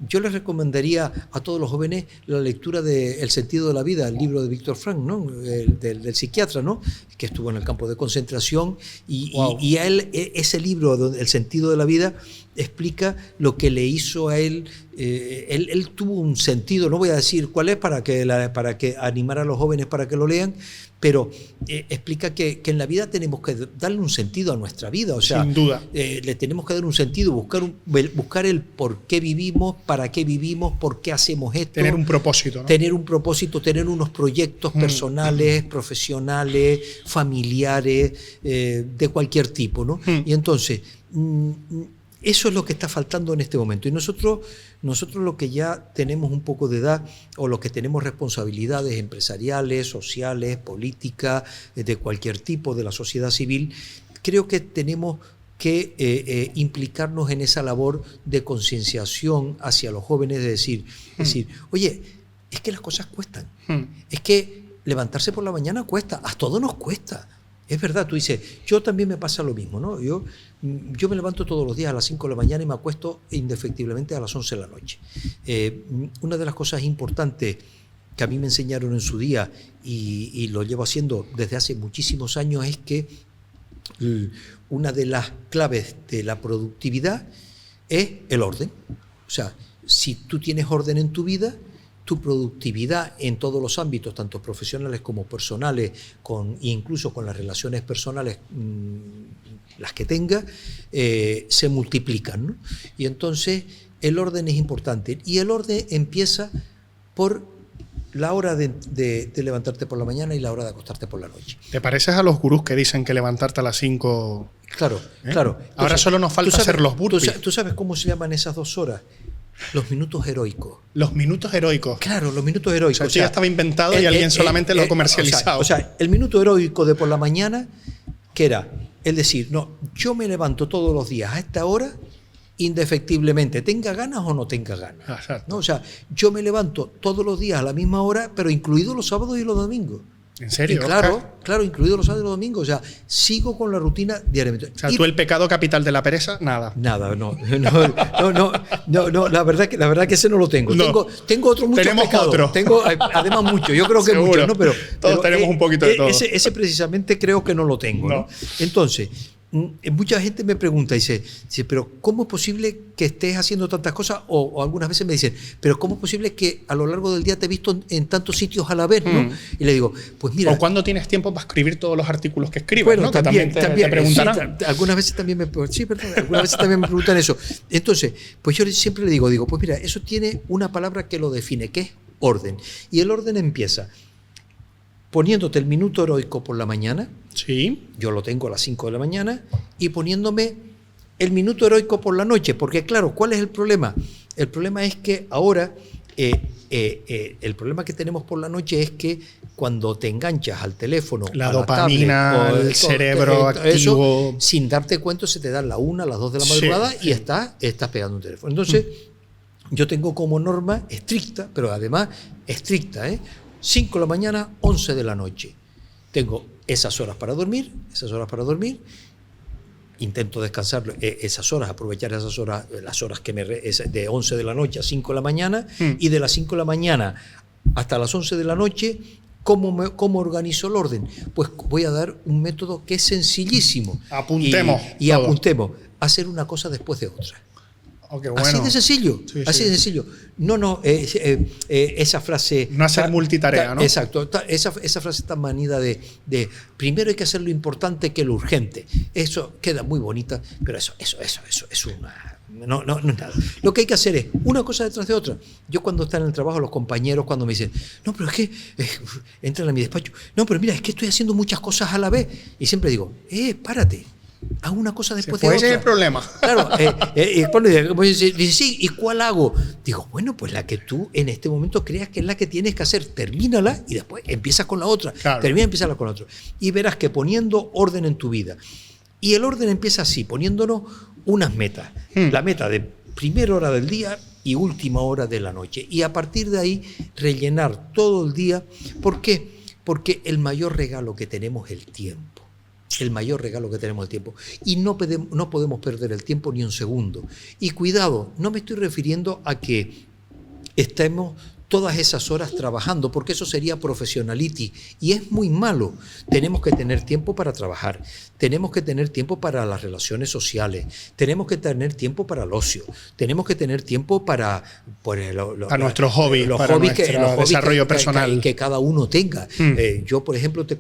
yo les recomendaría a todos los jóvenes la lectura de El sentido de la vida, el libro de Víctor Frank, ¿no? Del psiquiatra, ¿no? Que estuvo en el campo de concentración y a él, ese libro, El sentido de la vida, explica lo que le hizo a él. Él tuvo un sentido, no voy a decir cuál es para que animar a los jóvenes para que lo lean, pero explica que en la vida tenemos que darle un sentido a nuestra vida, o sea, sin duda. Le tenemos que dar un sentido, buscar el por qué vivimos, para qué vivimos, por qué hacemos esto. Tener un propósito, ¿no? Tener un propósito, tener unos proyectos personales, profesionales, familiares, de cualquier tipo, ¿no? Y entonces... eso es lo que está faltando en este momento. Y nosotros lo que ya tenemos un poco de edad, o los que tenemos responsabilidades empresariales, sociales, políticas, de cualquier tipo, de la sociedad civil, creo que tenemos que implicarnos en esa labor de concienciación hacia los jóvenes, de decir, oye, es que las cosas cuestan. Es que levantarse por la mañana cuesta, a todos nos cuesta. Es verdad, tú dices, yo también me pasa lo mismo, ¿no? Yo me levanto todos los días a las 5 de la mañana y me acuesto indefectiblemente a las 11 de la noche. Una de las cosas importantes que a mí me enseñaron en su día, y lo llevo haciendo desde hace muchísimos años, es que una de las claves de la productividad es el orden. O sea, si tú tienes orden en tu vida, tu productividad en todos los ámbitos, tanto profesionales como personales, incluso con las relaciones personales, las que tengas, se multiplican, ¿no? Y entonces el orden es importante. Y el orden empieza por la hora de levantarte por la mañana y la hora de acostarte por la noche. ¿Te pareces a los gurús que dicen que levantarte a las 5? Claro. Entonces, ahora solo nos falta hacer los burpees. ¿Tú sabes cómo se llaman esas 2 horas? Los minutos heroicos. Los minutos heroicos. Claro, los minutos heroicos. O sea, ya estaba inventado y alguien solamente lo ha comercializado. O sea, el minuto heroico de por la mañana, que era el decir, no, yo me levanto todos los días a esta hora, indefectiblemente, tenga ganas o no tenga ganas. Exacto. ¿No? O sea, yo me levanto todos los días a la misma hora, pero incluidos los sábados y los domingos. ¿En serio? Y claro, incluidos los sábados y los domingos. O sea, sigo con la rutina diariamente. O sea, tú el pecado capital de la pereza, nada. Nada, no, la verdad que ese no lo tengo. No. Tengo otro mucho Tenemos pecado. otro. Tengo además mucho. Yo creo que seguro. mucho, ¿no? Pero todos tenemos un poquito de todo. Ese precisamente creo que no lo tengo, ¿no? Entonces, mucha gente me pregunta, dice, pero ¿cómo es posible que estés haciendo tantas cosas? O algunas veces me dicen, pero ¿cómo es posible que a lo largo del día te he visto en tantos sitios a la vez, ¿no? Y le digo, pues mira... ¿O cuándo tienes tiempo para escribir todos los artículos que escribes? Bueno, ¿no? también te preguntarán. Sí, algunas veces también algunas veces también me preguntan eso. Entonces, pues yo siempre le digo, pues mira, eso tiene una palabra que lo define, que es orden. Y el orden empieza poniéndote el minuto heroico por la mañana. Sí. Yo lo tengo a las 5 de la mañana. Y poniéndome el minuto heroico por la noche. Porque claro, ¿cuál es el problema? El problema es que ahora... el problema que tenemos por la noche es que cuando te enganchas al teléfono, la a dopamina, la tablet, el cerebro activo, eso, sin darte cuenta se te dan la 1, las 2 de la madrugada y estás pegando un teléfono. Entonces, yo tengo como norma estricta, pero además estricta, 5 de la mañana, 11 de la noche. Tengo esas horas para dormir, intento descansar esas horas, aprovechar esas horas, las horas que de 11 de la noche a 5 de la mañana, y de las 5 de la mañana hasta las 11 de la noche, ¿cómo organizo el orden? Pues voy a dar un método que es sencillísimo. Apuntemos. Y apuntemos. Hacer una cosa después de otra. Oh, bueno. Así de sencillo, sí, así de sencillo. No, esa frase... No hacer multitarea, ¿no? Exacto, esa frase tan manida de primero hay que hacer lo importante que lo urgente. Eso queda muy bonita, pero eso es una... No es nada. Lo que hay que hacer es una cosa detrás de otra. Yo cuando están en el trabajo, los compañeros cuando me dicen, no, pero es que entran a mi despacho, no, pero mira, es que estoy haciendo muchas cosas a la vez. Y siempre digo, párate. Haz una cosa después de otra. Ese es el problema. Claro, dice, sí, ¿y cuál hago? Digo, bueno, pues la que tú en este momento creas que es la que tienes que hacer, termínala y después empiezas con la otra. Claro. Empiezas con la otra. Y verás que poniendo orden en tu vida. Y el orden empieza así, poniéndonos unas metas. La meta de primera hora del día y última hora de la noche. Y a partir de ahí, rellenar todo el día. ¿Por qué? Porque el mayor regalo que tenemos es el tiempo. El mayor regalo que tenemos es el tiempo. Y no podemos perder el tiempo ni un segundo. Y cuidado, no me estoy refiriendo a que estemos todas esas horas trabajando, porque eso sería professionality y es muy malo. Tenemos que tener tiempo para trabajar, tenemos que tener tiempo para las relaciones sociales, tenemos que tener tiempo para el ocio, tenemos que tener tiempo para nuestros hobbies, los para hobbies nuestro desarrollo personal que cada uno tenga. Yo, por ejemplo, tú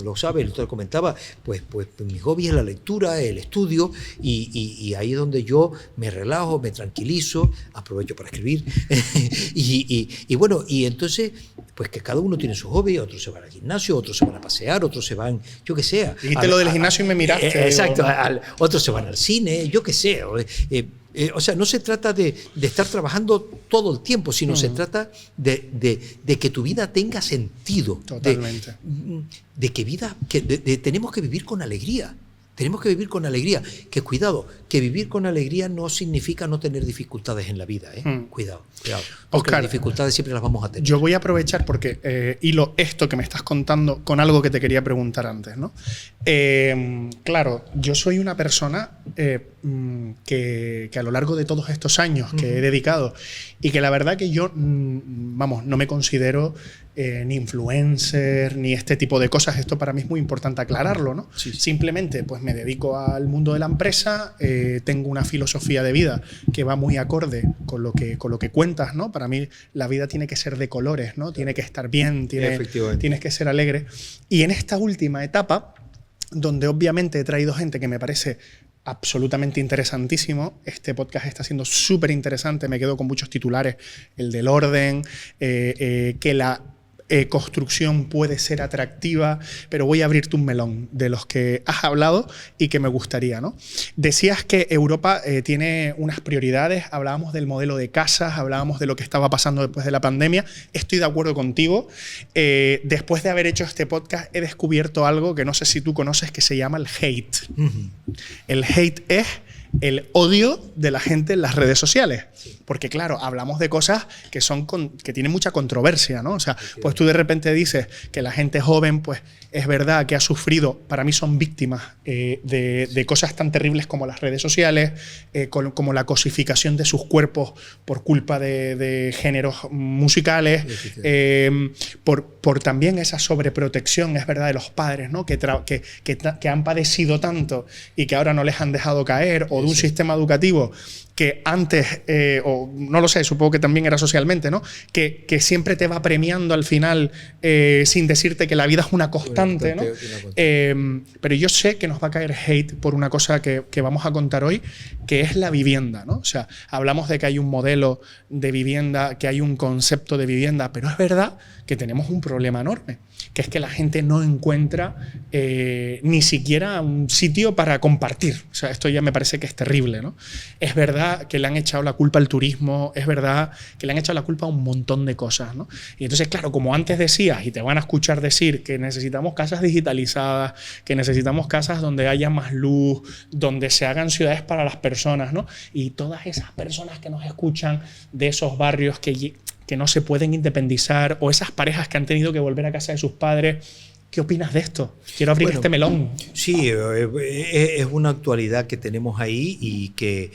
lo sabes, te lo comentaba, pues mi hobby es la lectura, el estudio, y ahí es donde yo me relajo, me tranquilizo, aprovecho para escribir y bueno, y entonces pues que cada uno tiene su hobby, otros se van al gimnasio, otros se van a pasear, otros se van, yo qué sé. Dijiste lo del gimnasio y me miraste. Exacto, otros se van al cine, yo qué sé. O sea, no se trata de estar trabajando todo el tiempo, sino se trata de que tu vida tenga sentido. Totalmente. Tenemos que vivir con alegría. Tenemos que vivir con alegría. Que cuidado, que vivir con alegría no significa no tener dificultades en la vida. Cuidado. Porque Oscar, las dificultades siempre las vamos a tener. Yo voy a aprovechar porque hilo esto que me estás contando con algo que te quería preguntar antes, ¿no? Claro, yo soy una persona que a lo largo de todos estos años que he dedicado y que la verdad que yo, no me considero ni influencer, ni este tipo de cosas. Esto para mí es muy importante aclararlo, ¿no? Sí. Simplemente pues me dedico al mundo de la empresa, tengo una filosofía de vida que va muy acorde con lo que cuentas, ¿no? Para mí la vida tiene que ser de colores, ¿no? Tiene que estar bien, tienes que ser alegre. Y en esta última etapa, donde obviamente he traído gente que me parece absolutamente interesantísimo. Este podcast está siendo súper interesante, me quedo con muchos titulares, el del orden, que la construcción puede ser atractiva, pero voy a abrirte un melón de los que has hablado y que me gustaría, ¿no? Decías que Europa tiene unas prioridades, hablábamos del modelo de casas, hablábamos de lo que estaba pasando después de la pandemia. Estoy de acuerdo contigo. Después de haber hecho este podcast he descubierto algo que no sé si tú conoces, que se llama el hate. El hate es el odio de la gente en las redes sociales. Porque claro, hablamos de cosas que tienen mucha controversia, ¿no? O sea, pues tú de repente dices que la gente joven, pues es verdad que ha sufrido, para mí son víctimas de cosas tan terribles como las redes sociales, como la cosificación de sus cuerpos por culpa de géneros musicales, por también esa sobreprotección, es verdad, de los padres, ¿no? que han padecido tanto y que ahora no les han dejado caer, o de un sistema educativo que antes, o no lo sé, supongo que también era socialmente, ¿no? Que siempre te va premiando al final sin decirte que la vida es una constante, ¿no? Pero yo sé que nos va a caer hate por una cosa que vamos a contar hoy, que es la vivienda, ¿no? O sea, hablamos de que hay un modelo de vivienda, que hay un concepto de vivienda, pero es verdad que tenemos un problema enorme, que es que la gente no encuentra ni siquiera un sitio para compartir. O sea, esto ya me parece que es terrible, ¿no? Es verdad que le han echado la culpa al turismo, es verdad que le han echado la culpa a un montón de cosas, ¿no? Y entonces, claro, como antes decías, y te van a escuchar decir que necesitamos casas digitalizadas, que necesitamos casas donde haya más luz, donde se hagan ciudades para las personas, ¿no? Y todas esas personas que nos escuchan de esos barrios que no se pueden independizar, o esas parejas que han tenido que volver a casa de sus padres. ¿Qué opinas de esto? Quiero abrir este melón. Sí, es una actualidad que tenemos ahí y que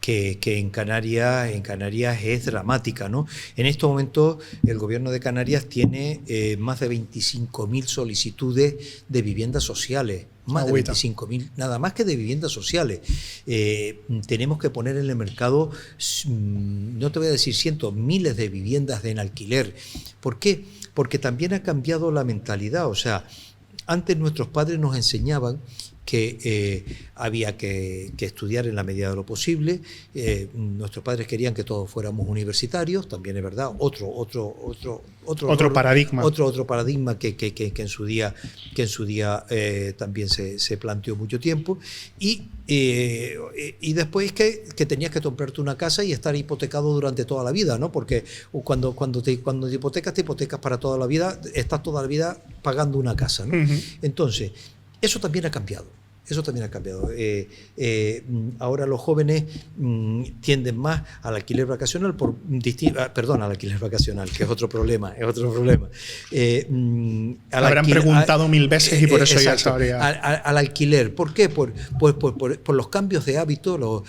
en Canarias es dramática, ¿no? En estos momentos el gobierno de Canarias tiene más de 25.000 solicitudes de viviendas sociales. Más de 25.000, nada más que de viviendas sociales. Tenemos que poner en el mercado, no te voy a decir cientos, miles de viviendas en alquiler. ¿Por qué? Porque también ha cambiado la mentalidad. O sea, antes nuestros padres nos enseñaban que había que estudiar en la medida de lo posible. Nuestros padres querían que todos fuéramos universitarios, también es verdad. Otro paradigma. Otro paradigma que en su día también se planteó mucho tiempo. Y después que tenías que comprarte una casa y estar hipotecado durante toda la vida, ¿no? Porque cuando te hipotecas para toda la vida, estás toda la vida pagando una casa, ¿no? Entonces, eso también ha cambiado. Ahora los jóvenes tienden más al alquiler vacacional, al alquiler vacacional, que es otro problema. Habrán preguntado 1000 veces y por eso ya sabría. Al alquiler. ¿Por qué? Por los cambios de hábito.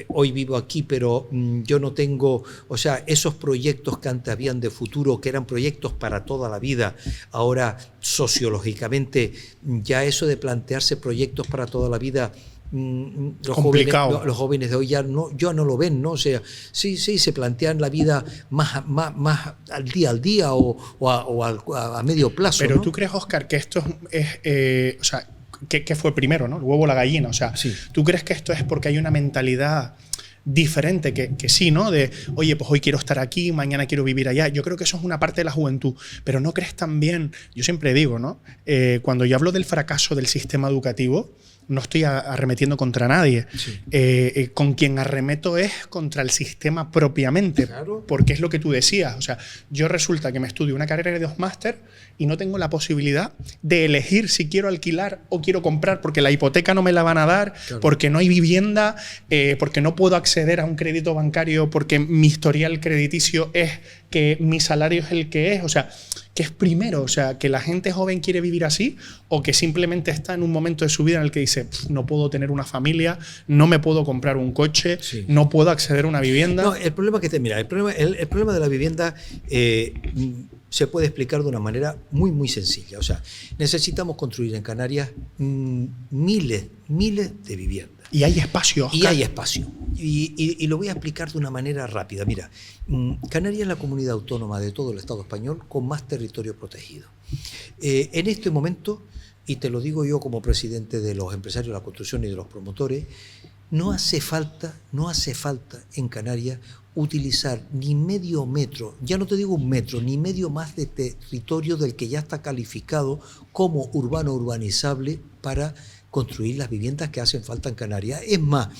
Hoy vivo aquí, pero yo no tengo, o sea, esos proyectos que antes habían de futuro, que eran proyectos para toda la vida, ahora sociológicamente ya eso de plantearse proyectos para toda la vida, los jóvenes de hoy ya no lo ven, ¿no? O sea, sí se plantean la vida más al día o a medio plazo. Pero ¿no? ¿tú crees, Óscar, que esto es o sea, ¿qué fue primero, ¿no? El huevo o la gallina. O sea, sí. ¿Tú crees que esto es porque hay una mentalidad diferente que sí, ¿no? De, oye, pues hoy quiero estar aquí, mañana quiero vivir allá. Yo creo que eso es una parte de la juventud. Pero ¿no crees también? Yo siempre digo, ¿no? Cuando yo hablo del fracaso del sistema educativo, no estoy arremetiendo contra nadie. Sí. Con quien arremeto es contra el sistema propiamente. Claro. Porque es lo que tú decías. O sea, yo resulta que me estudio una carrera de 2 máster y no tengo la posibilidad de elegir si quiero alquilar o quiero comprar, porque la hipoteca no me la van a dar, claro. Porque no hay vivienda, porque no puedo acceder a un crédito bancario, porque mi historial crediticio es que mi salario es el que es. O sea, ¿qué es primero? O sea, ¿que la gente joven quiere vivir así o que simplemente está en un momento de su vida en el que dice, no puedo tener una familia, no me puedo comprar un coche, sí. No puedo acceder a una vivienda? No, el problema que el problema de la vivienda se puede explicar de una manera muy, muy sencilla. O sea, necesitamos construir en Canarias miles de viviendas. Y hay espacio, Óscar. Y hay espacio. Y lo voy a explicar de una manera rápida. Mira, Canarias es la comunidad autónoma de todo el Estado español con más territorio protegido. En este momento, y te lo digo yo como presidente de los empresarios de la construcción y de los promotores, no hace falta en Canarias utilizar ni medio metro, ya no te digo un metro, ni medio más de territorio del que ya está calificado como urbano urbanizable para construir las viviendas que hacen falta en Canarias. Es más,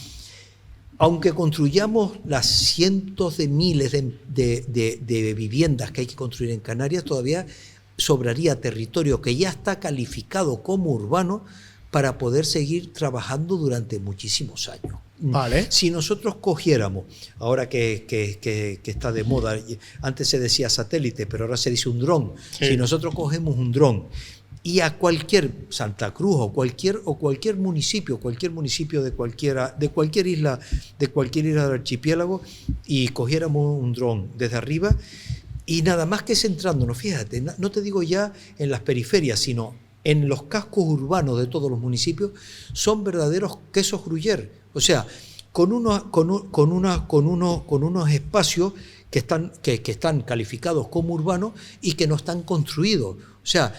aunque construyamos las cientos de miles de viviendas que hay que construir en Canarias, todavía sobraría territorio que ya está calificado como urbano para poder seguir trabajando durante muchísimos años. Vale. Si nosotros cogiéramos, ahora que está de moda, antes se decía satélite, pero ahora se dice un dron. Sí. Si nosotros cogemos un dron y a cualquier Santa Cruz o cualquier municipio de cualquier isla del archipiélago, y cogiéramos un dron desde arriba y nada más que centrándonos, fíjate, no te digo ya en las periferias, sino en los cascos urbanos de todos los municipios, son verdaderos quesos gruyère. O sea, con unos espacios que están calificados como urbanos y que no están construidos. O sea,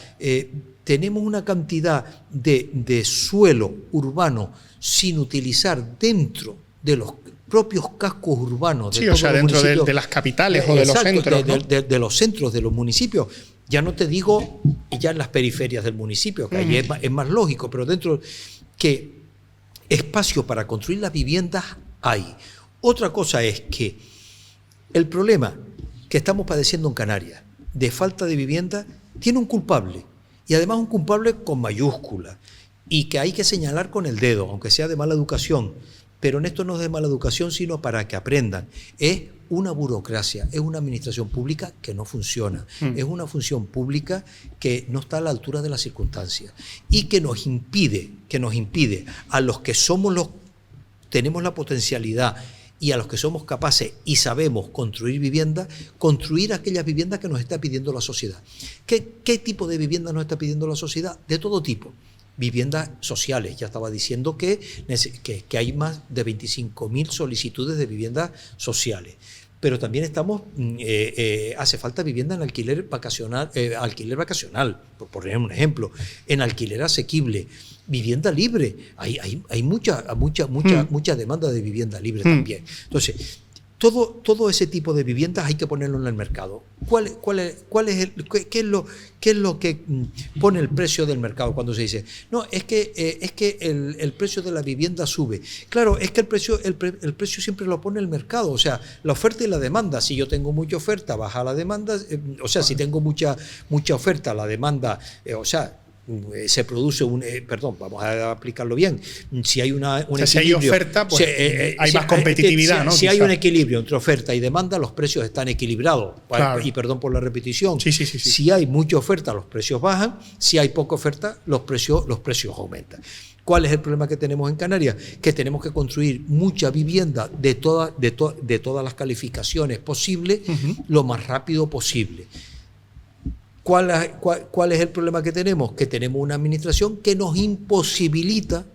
tenemos una cantidad de suelo urbano sin utilizar dentro de los propios cascos urbanos. Sí, o sea, dentro de las capitales o de los centros, ¿no? de los centros de los municipios. Ya no te digo ya en las periferias del municipio, que ahí es más lógico, pero dentro que espacio para construir las viviendas hay. Otra cosa es que el problema que estamos padeciendo en Canarias de falta de vivienda tiene un culpable, y además un culpable con mayúscula, y que hay que señalar con el dedo, aunque sea de mala educación, pero en esto no es de mala educación, sino para que aprendan. Es una burocracia, es una administración pública que no funciona, es una función pública que no está a la altura de las circunstancias y que nos impide a los que tenemos la potencialidad y a los que somos capaces y sabemos construir vivienda, construir aquellas viviendas que nos está pidiendo la sociedad. ¿Qué tipo de vivienda nos está pidiendo la sociedad? De todo tipo. Viviendas sociales. Ya estaba diciendo que hay más de 25.000 solicitudes de viviendas sociales. Pero también hace falta vivienda en alquiler vacacional, por poner un ejemplo, en alquiler asequible, vivienda libre. Hay mucha demanda de vivienda libre también. Entonces, todo ese tipo de viviendas hay que ponerlo en el mercado. ¿Qué es lo que pone el precio del mercado cuando se dice? No, es que el precio de la vivienda sube. Claro, es que el precio siempre lo pone el mercado, o sea, la oferta y la demanda. Si yo tengo mucha oferta, baja la demanda, si tengo mucha oferta, la demanda, se produce vamos a aplicarlo bien. Si hay un equilibrio, si hay oferta, pues hay más competitividad, ¿no? Si hay un equilibrio entre oferta y demanda, los precios están equilibrados. Claro. Y perdón por la repetición. Sí. Si hay mucha oferta, los precios bajan. Si hay poca oferta, los precios aumentan. ¿Cuál es el problema que tenemos en Canarias? Que tenemos que construir mucha vivienda de todas las calificaciones posibles, lo más rápido posible. ¿Cuál es el problema que tenemos? Que tenemos una administración que nos imposibilita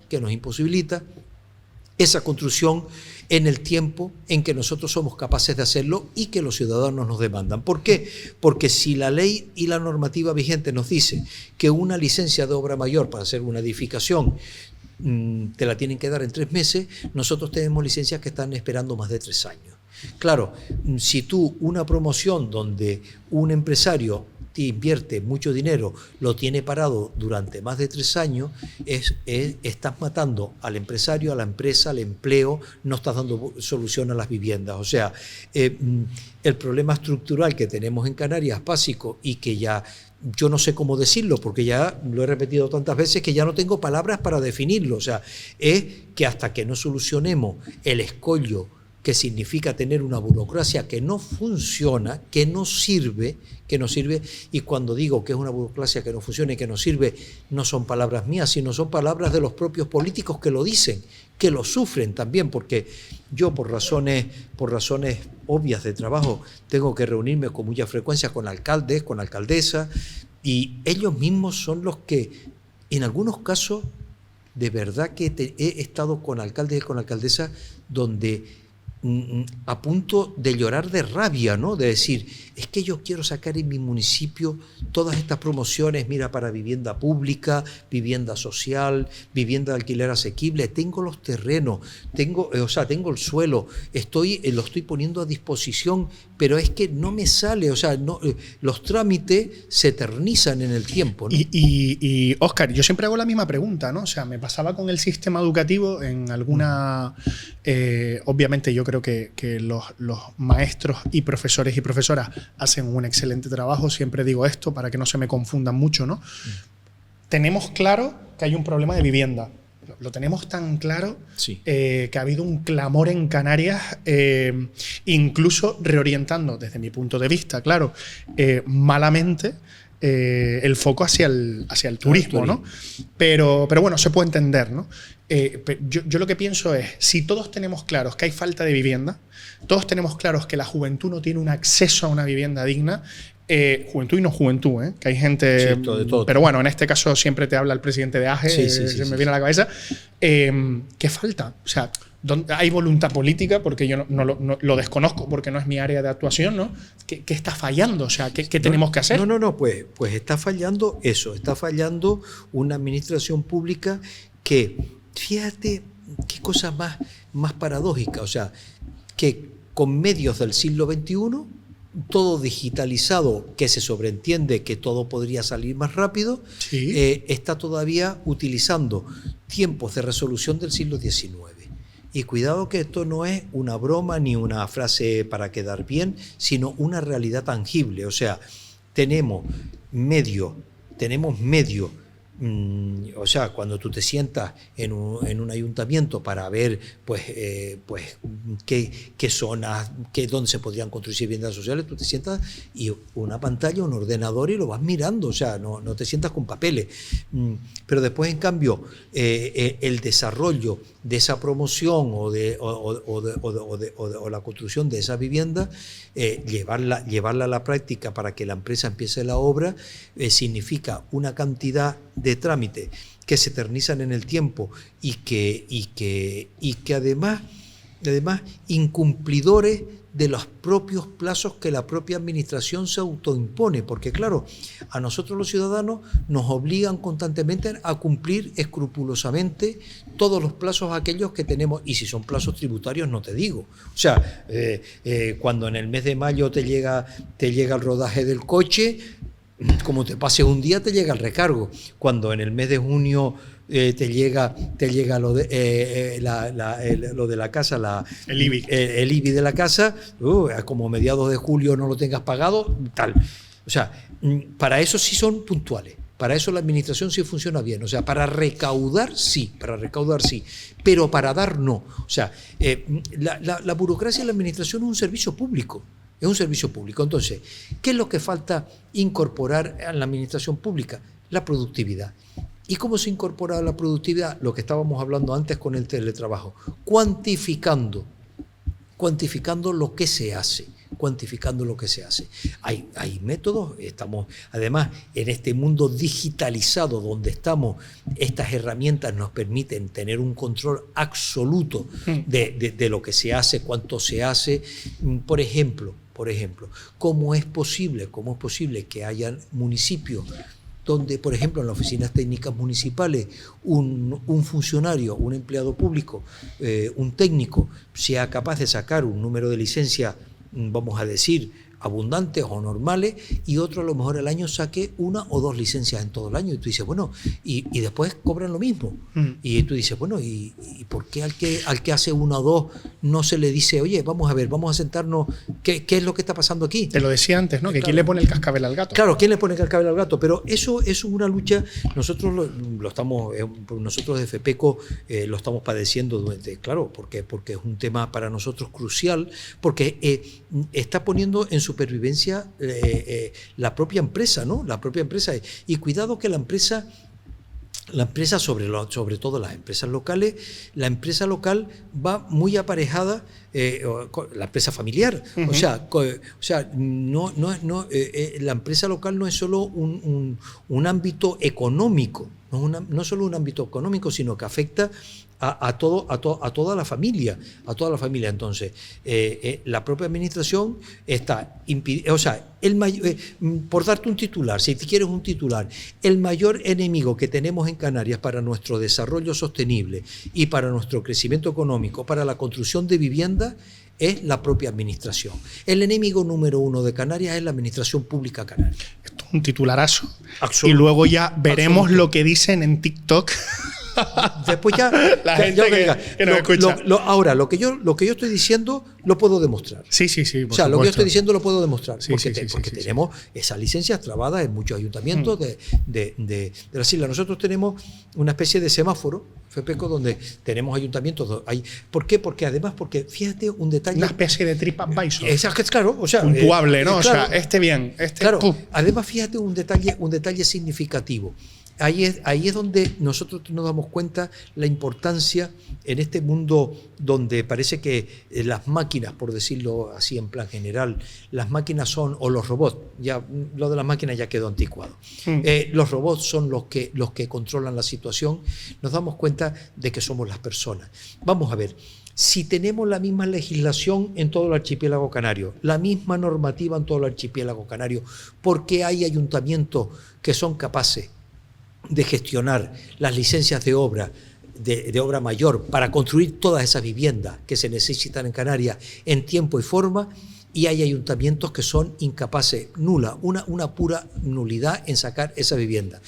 esa construcción en el tiempo en que nosotros somos capaces de hacerlo y que los ciudadanos nos demandan. ¿Por qué? Porque si la ley y la normativa vigente nos dice que una licencia de obra mayor para hacer una edificación te la tienen que dar en 3 meses, nosotros tenemos licencias que están esperando más de 3 años. Claro, si tú una promoción donde un empresario te invierte mucho dinero, lo tiene parado durante más de 3 años, estás matando al empresario, a la empresa, al empleo, no estás dando solución a las viviendas. O sea, el problema estructural que tenemos en Canarias, básico, y que ya yo no sé cómo decirlo, porque ya lo he repetido tantas veces que ya no tengo palabras para definirlo. O sea, es que hasta que no solucionemos el escollo que significa tener una burocracia que no funciona, que no sirve, y cuando digo que es una burocracia que no funciona y que no sirve, no son palabras mías, sino son palabras de los propios políticos que lo dicen, que lo sufren también, porque yo por razones obvias de trabajo tengo que reunirme con mucha frecuencia con alcaldes, con alcaldesas, y ellos mismos son los que, en algunos casos, de verdad que he estado con alcaldes y con alcaldesas donde a punto de llorar de rabia, ¿no? De decir, es que yo quiero sacar en mi municipio todas estas promociones, mira, para vivienda pública, vivienda social, vivienda de alquiler asequible, tengo los terrenos, tengo el suelo, lo estoy poniendo a disposición, pero es que no me sale, los trámites se eternizan en el tiempo, ¿no? Y Óscar, yo siempre hago la misma pregunta, ¿no? O sea, me pasaba con el sistema educativo en alguna... obviamente yo creo que los maestros y profesores y profesoras hacen un excelente trabajo, siempre digo esto para que no se me confundan mucho, ¿no? Tenemos claro que hay un problema de vivienda. Lo tenemos tan claro sí. Que ha habido un clamor en Canarias, incluso reorientando, desde mi punto de vista, claro, malamente, el foco hacia el turismo, ¿no? Pero bueno, se puede entender, ¿no? Yo lo que pienso es, si todos tenemos claros que hay falta de vivienda, todos tenemos claros que la juventud no tiene un acceso a una vivienda digna, juventud y no juventud, que hay gente... Sí, de todo. Pero bueno, en este caso siempre te habla el presidente de AGE, me viene a la cabeza. ¿Qué falta? O sea, hay voluntad política, porque yo no lo desconozco, porque no es mi área de actuación, ¿no? ¿Qué está fallando? O sea, ¿qué tenemos que hacer? Pues está fallando eso, está fallando una administración pública que, fíjate qué cosa más paradójica, o sea, que con medios del siglo XXI, todo digitalizado, que se sobreentiende que todo podría salir más rápido, sí. Está todavía utilizando tiempos de resolución del siglo XIX. Y cuidado que esto no es una broma ni una frase para quedar bien, sino una realidad tangible. O sea, tenemos medio, o sea, cuando tú te sientas en un ayuntamiento para ver qué zonas, dónde se podrían construir viviendas sociales, tú te sientas y una pantalla, un ordenador y lo vas mirando, o sea, no te sientas con papeles. Pero después, en cambio, el desarrollo de esa promoción o la construcción de esa vivienda, llevarla a la práctica para que la empresa empiece la obra, significa una cantidad de trámites que se eternizan en el tiempo y que además incumplidores de los propios plazos que la propia administración se autoimpone, porque claro, a nosotros los ciudadanos nos obligan constantemente a cumplir escrupulosamente todos los plazos aquellos que tenemos, y si son plazos tributarios no te digo. O sea, cuando en el mes de mayo te llega el rodaje del coche, como te pase un día te llega el recargo. Cuando en el mes de junio te llega lo de la casa, el IBI de la casa, como mediados de julio no lo tengas pagado, tal. O sea, para eso sí son puntuales. Para eso la administración sí funciona bien. O sea, para recaudar sí, pero para dar no. O sea, la burocracia y la administración es un servicio público. Es un servicio público. Entonces, ¿qué es lo que falta incorporar a la administración pública? La productividad. ¿Y cómo se incorpora la productividad? Lo que estábamos hablando antes con el teletrabajo. Cuantificando lo que se hace. Hay métodos, estamos, además, en este mundo digitalizado donde estamos, estas herramientas nos permiten tener un control absoluto de lo que se hace, cuánto se hace. Por ejemplo, ¿cómo es posible que haya municipios donde, por ejemplo, en las oficinas técnicas municipales, un funcionario, un empleado público, un técnico, sea capaz de sacar un número de licencia, vamos a decir, abundantes o normales, y otro a lo mejor al año saque 1 o 2 licencias en todo el año? Y tú dices, bueno, y después cobran lo mismo. Y tú dices, bueno, ¿y por qué al que hace 1 o 2 no se le dice, oye, vamos a sentarnos, ¿qué es lo que está pasando aquí? Te lo decía antes, ¿no? Que claro. ¿Quién le pone el cascabel al gato? Claro, ¿quién le pone el cascabel al gato? Pero eso es una lucha, nosotros nosotros de FEPECO lo estamos padeciendo, claro, porque es un tema para nosotros crucial, porque está poniendo en supervivencia la propia empresa, ¿no? La propia empresa. Y cuidado que la empresa, sobre todo las empresas locales, la empresa local va muy aparejada, la empresa familiar. O sea, la empresa local no es solo un ámbito económico, no solo un ámbito económico, sino que afecta a toda la familia, Entonces, la propia administración está impidiendo, o sea, por darte un titular, si quieres un titular, el mayor enemigo que tenemos en Canarias para nuestro desarrollo sostenible y para nuestro crecimiento económico, para la construcción de vivienda, es la propia administración. El enemigo número 1 de Canarias es la administración pública canaria. Esto es un titularazo. Absoluto. Y luego ya veremos lo que dicen en TikTok Después ya... La gente que nos escucha. Ahora, lo que yo estoy diciendo lo puedo demostrar. Sí, o sea, lo que yo estoy diciendo lo puedo demostrar. Sí, porque tenemos esas licencias trabadas en muchos ayuntamientos de las islas. Nosotros tenemos una especie de semáforo, FEPECO, donde tenemos ayuntamientos. ¿Por qué? Porque además, fíjate un detalle... Una especie de TripAdvisor. Claro, o sea... Puntuable, ¿no? Claro, o sea, bien, Claro, además fíjate un detalle significativo. Ahí es donde nosotros nos damos cuenta la importancia en este mundo donde parece que las máquinas, por decirlo así en plan general, las máquinas son, o los robots, ya lo de las máquinas ya quedó anticuado. Los robots son los que controlan la situación. Nos damos cuenta de que somos las personas. Vamos a ver. Si tenemos la misma legislación en todo el archipiélago canario, la misma normativa en todo el archipiélago canario, ¿por qué hay ayuntamientos que son capaces de gestionar las licencias de obra, de obra mayor, para construir todas esas viviendas que se necesitan en Canarias en tiempo y forma, y hay ayuntamientos que son incapaces, una pura nulidad en sacar esa vivienda?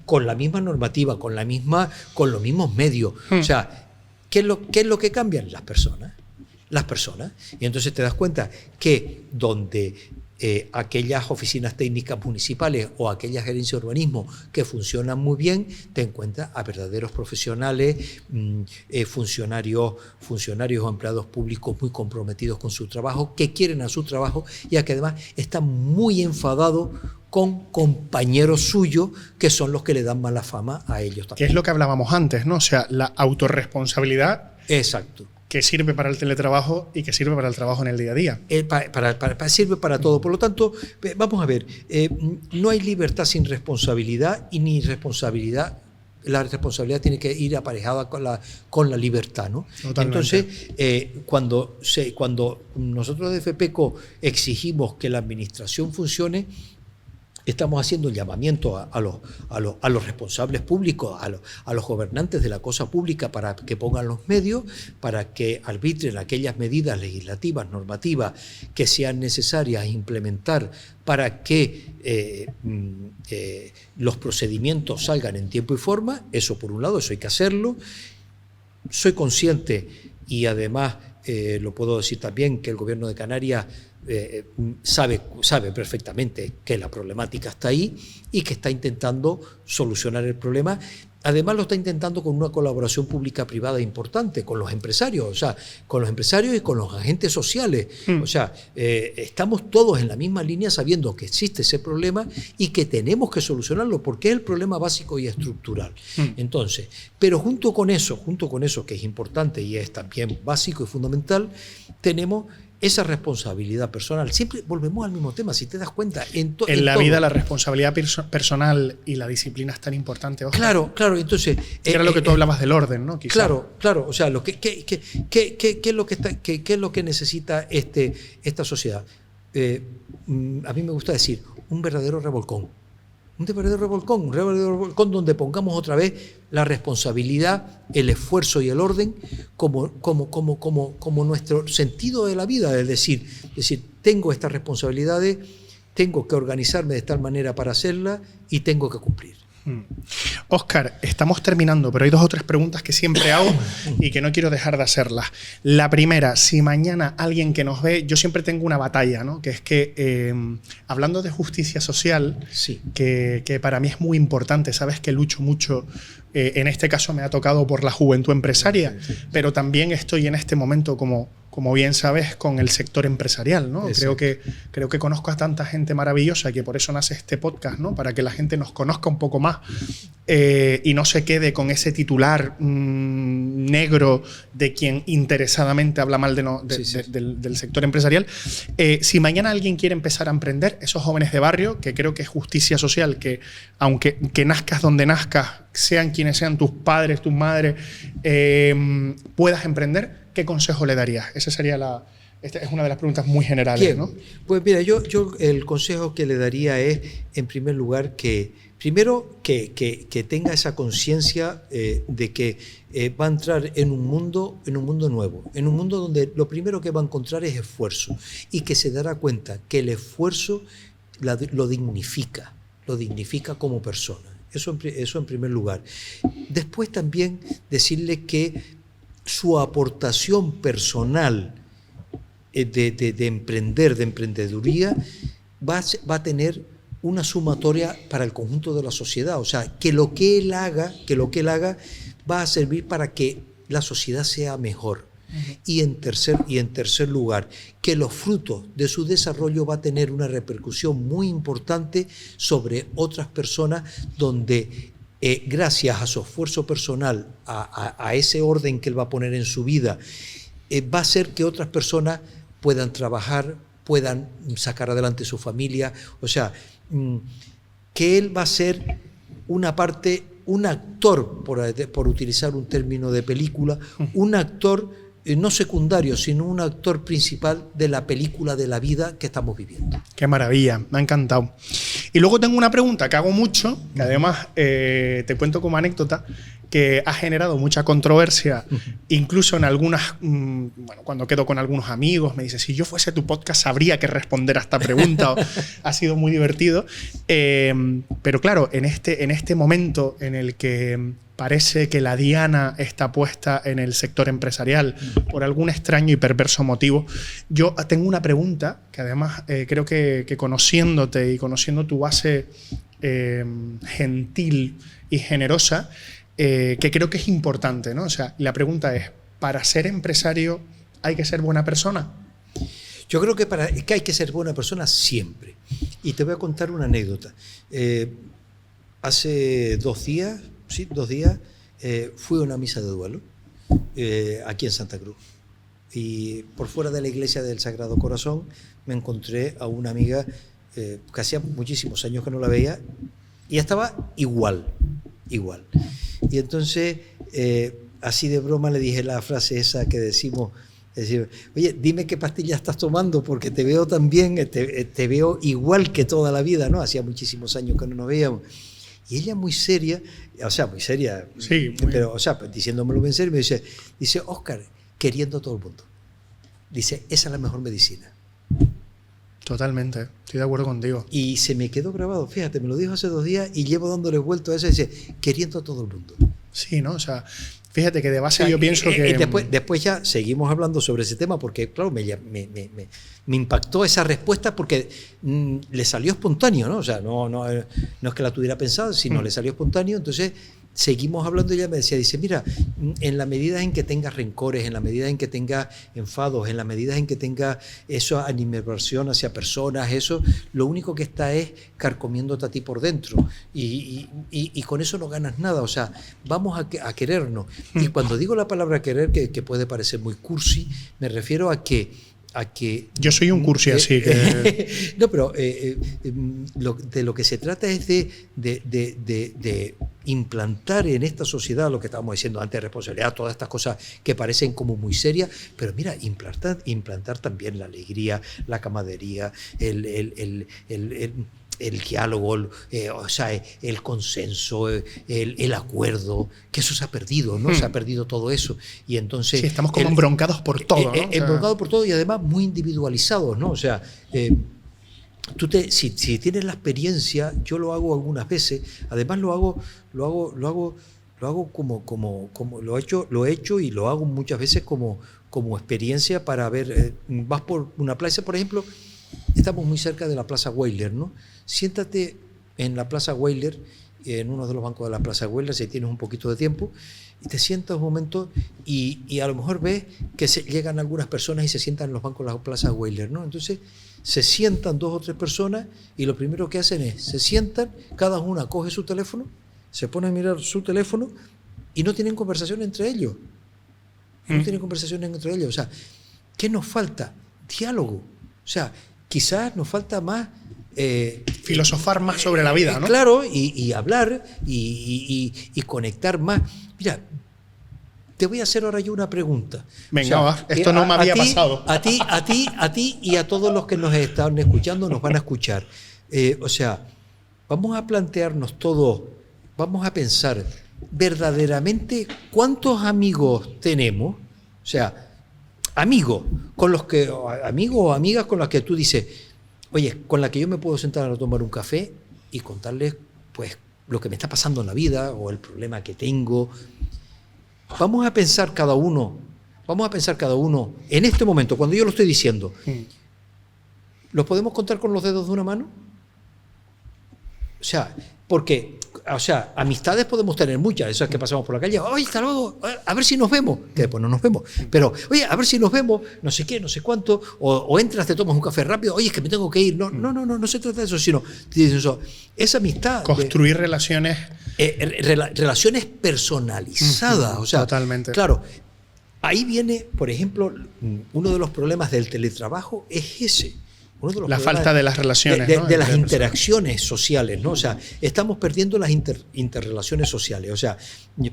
Con la misma normativa, con los mismos medios. O sea, ¿qué es lo que cambian? Las personas. Y entonces te das cuenta que donde aquellas oficinas técnicas municipales o aquellas gerencias de urbanismo que funcionan muy bien, te encuentras a verdaderos profesionales, funcionarios o empleados públicos muy comprometidos con su trabajo, que quieren a su trabajo y a que además están muy enfadados con compañeros suyos que son los que le dan mala fama a ellos también. Que es lo que hablábamos antes, ¿no? O sea, la autorresponsabilidad. Exacto. Que sirve para el teletrabajo y que sirve para el trabajo en el día a día. Sirve para todo. Por lo tanto, vamos a ver, no hay libertad sin responsabilidad y ni responsabilidad. La responsabilidad tiene que ir aparejada con la libertad, ¿no? Totalmente. Entonces, cuando nosotros de FEPECO exigimos que la administración funcione, estamos haciendo el llamamiento a los responsables públicos, a los gobernantes de la cosa pública, para que pongan los medios, para que arbitren aquellas medidas legislativas, normativas que sean necesarias implementar para que los procedimientos salgan en tiempo y forma. Eso por un lado, eso hay que hacerlo. Soy consciente, y además lo puedo decir también, que el Gobierno de Canarias sabe perfectamente que la problemática está ahí y que está intentando solucionar el problema. Además lo está intentando con una colaboración pública-privada importante, con los empresarios, o sea, con los empresarios y con los agentes sociales. O sea, estamos todos en la misma línea sabiendo que existe ese problema y que tenemos que solucionarlo porque es el problema básico y estructural. Entonces, pero junto con eso que es importante y es también básico y fundamental, tenemos esa responsabilidad personal. Siempre volvemos al mismo tema, si te das cuenta. En la vida la responsabilidad personal y la disciplina es tan importante. Claro, entonces... era lo que tú hablabas del orden, ¿no? Quizá. Claro, o sea, ¿qué es lo que necesita esta sociedad? A mí me gusta decir, un verdadero revolcón. Un verdadero revolcón donde pongamos otra vez la responsabilidad, el esfuerzo y el orden como nuestro sentido de la vida. Es decir, tengo estas responsabilidades, tengo que organizarme de tal manera para hacerlas y tengo que cumplir. Óscar, estamos terminando, pero hay 2 o 3 preguntas que siempre hago y que no quiero dejar de hacerlas. La primera, si mañana alguien que nos ve, yo siempre tengo una batalla, ¿no? Que es que, hablando de justicia social, sí, que para mí es muy importante, sabes que lucho mucho, en este caso me ha tocado por la juventud empresaria, sí. Pero también estoy en este momento, como bien sabes, con el sector empresarial, ¿no? Creo que conozco a tanta gente maravillosa, que por eso nace este podcast, ¿no? Para que la gente nos conozca un poco más y no se quede con ese titular negro de quien interesadamente habla mal del sector empresarial. Si mañana alguien quiere empezar a emprender, esos jóvenes de barrio, que creo que es justicia social, que aunque nazcas donde nazcas, sean quienes sean tus padres, tus madres, puedas emprender, ¿qué consejo le darías? Esta es una de las preguntas muy generales, ¿no? Pues mira, yo el consejo que le daría es, en primer lugar, que tenga esa conciencia de que va a entrar en un mundo nuevo, en un mundo donde lo primero que va a encontrar es esfuerzo, y que se dará cuenta que el esfuerzo lo dignifica como persona. Eso en primer lugar. Después también decirle que su aportación personal de emprender, de emprendeduría, va a tener una sumatoria para el conjunto de la sociedad. O sea, que lo que él haga va a servir para que la sociedad sea mejor. Y en tercer lugar, que los frutos de su desarrollo va a tener una repercusión muy importante sobre otras personas, donde gracias a su esfuerzo personal, a ese orden que él va a poner en su vida, va a hacer que otras personas puedan trabajar, puedan sacar adelante su familia. O sea, que él va a ser una parte, un actor, por utilizar un término de película, un actor no secundario, sino un actor principal de la película de la vida que estamos viviendo. Qué maravilla, me ha encantado. Y luego tengo una pregunta que hago mucho, que además te cuento como anécdota, que ha generado mucha controversia, incluso en algunas, cuando quedo con algunos amigos, me dice, si yo fuese tu podcast sabría qué responder a esta pregunta. Ha sido muy divertido. Pero claro, en este momento en el que parece que la diana está puesta en el sector empresarial por algún extraño y perverso motivo, yo tengo una pregunta que además creo que conociéndote y conociendo tu base gentil y generosa, que creo que es importante, ¿no? O sea, la pregunta es, ¿para ser empresario hay que ser buena persona? Yo creo que hay que ser buena persona siempre. Y te voy a contar una anécdota. Hace 2 días, fui a una misa de duelo aquí en Santa Cruz. Y por fuera de la iglesia del Sagrado Corazón me encontré a una amiga que hacía muchísimos años que no la veía y estaba igual. Y entonces, así de broma, le dije la frase esa que decimos, oye, dime qué pastilla estás tomando porque te veo tan bien, te veo igual que toda la vida, ¿no? Hacía muchísimos años que no nos veíamos. Y ella muy seria, sí, pero, o sea, diciéndomelo bien serio, me dice, Óscar, queriendo a todo el mundo. Dice, esa es la mejor medicina. Totalmente, estoy de acuerdo contigo. Y se me quedó grabado, fíjate, me lo dijo hace 2 días y llevo dándole vuelto a eso, dice, queriendo a todo el mundo. Sí, ¿no? O sea, fíjate que de base yo pienso que... Después ya seguimos hablando sobre ese tema porque, claro, me impactó esa respuesta porque le salió espontáneo, ¿no? O sea, no es que la tuviera pensado, sino le salió espontáneo. Entonces seguimos hablando y ella me decía, mira, en la medida en que tengas rencores, en la medida en que tengas enfados, en la medida en que tengas esa animadversión hacia personas, eso, lo único que está es carcomiéndote a ti por dentro y con eso no ganas nada. O sea, vamos a querernos. Y cuando digo la palabra querer, que puede parecer muy cursi, me refiero a que yo soy un cursi así que... No, pero de lo que se trata es de implantar en esta sociedad lo que estábamos diciendo antes, responsabilidad, todas estas cosas que parecen como muy serias, pero mira, implantar también la alegría, la camaradería, el diálogo, o sea, el consenso, el acuerdo, que eso se ha perdido, ¿no? Se ha perdido todo eso. Y entonces... Sí, estamos como embroncados por todo, ¿no? Embroncados por todo y además muy individualizados, ¿no? O sea, si tienes la experiencia, yo lo hago algunas veces, además lo hago como lo he hecho y lo hago muchas veces como experiencia para ver, vas por una plaza, por ejemplo, estamos muy cerca de la Plaza Weiler, ¿no? Siéntate en la Plaza Weiler, en uno de los bancos de la Plaza Weiler, si tienes un poquito de tiempo, y te sientas un momento y a lo mejor ves que llegan algunas personas y se sientan en los bancos de la Plaza Weiler, ¿no? Entonces se sientan 2 o 3 personas y lo primero que hacen es, se sientan, cada una coge su teléfono, se pone a mirar su teléfono y no tienen conversación entre ellos. No tienen conversaciones entre ellos. O sea, ¿qué nos falta? Diálogo. O sea, quizás nos falta más... filosofar más sobre la vida, ¿no? Claro, y hablar y conectar más. Mira, te voy a hacer ahora yo una pregunta. Venga, o sea, esto no me había pasado. A ti y a todos los que nos están escuchando, nos van a escuchar. O sea, vamos a plantearnos todo, vamos a pensar verdaderamente cuántos amigos tenemos. O sea, amigos o amigas con las que tú dices, oye, con la que yo me puedo sentar a tomar un café y contarles, pues, lo que me está pasando en la vida o el problema que tengo. Vamos a pensar cada uno, en este momento, cuando yo lo estoy diciendo, ¿los podemos contar con los dedos de una mano? O sea, porque, amistades podemos tener muchas, esas que pasamos por la calle, oye, hasta luego, a ver si nos vemos, que después no nos vemos, pero, oye, a ver si nos vemos, no sé qué, no sé cuánto, o entras, te tomas un café rápido, oye, es que me tengo que ir, no se trata de eso, sino, esa amistad. Construir relaciones. Relaciones personalizadas, o sea, totalmente. Claro, ahí viene, por ejemplo, uno de los problemas del teletrabajo es ese. La falta de las relaciones. De las interacciones sociales, ¿no? O sea, estamos perdiendo las interrelaciones sociales. O sea,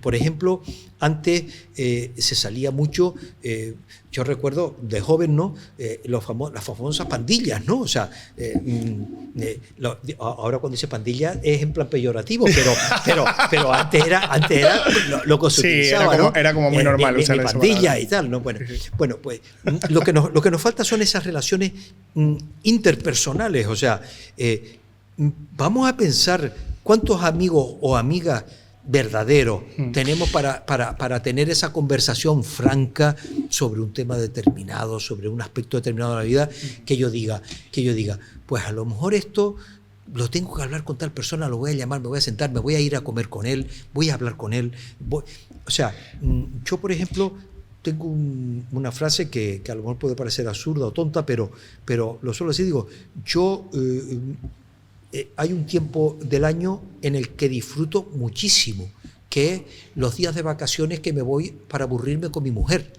por ejemplo, antes se salía mucho, yo recuerdo de joven, ¿no? Las famosas pandillas, ¿no? O sea, ahora cuando dice pandilla es en plan peyorativo, pero antes era lo que se utilizaba, era como muy normal usar esa pandilla y tal, ¿no? Bueno, pues lo que nos falta son esas relaciones interpersonales. O sea, vamos a pensar cuántos amigos o amigas verdaderos tenemos para tener esa conversación franca sobre un tema determinado, sobre un aspecto determinado de la vida, que yo diga, pues a lo mejor esto lo tengo que hablar con tal persona, lo voy a llamar, me voy a sentar, me voy a ir a comer con él, voy a hablar con él. O sea, yo, por ejemplo, tengo una frase que a lo mejor puede parecer absurda o tonta, pero lo suelo decir, digo, yo hay un tiempo del año en el que disfruto muchísimo, que es los días de vacaciones que me voy para aburrirme con mi mujer.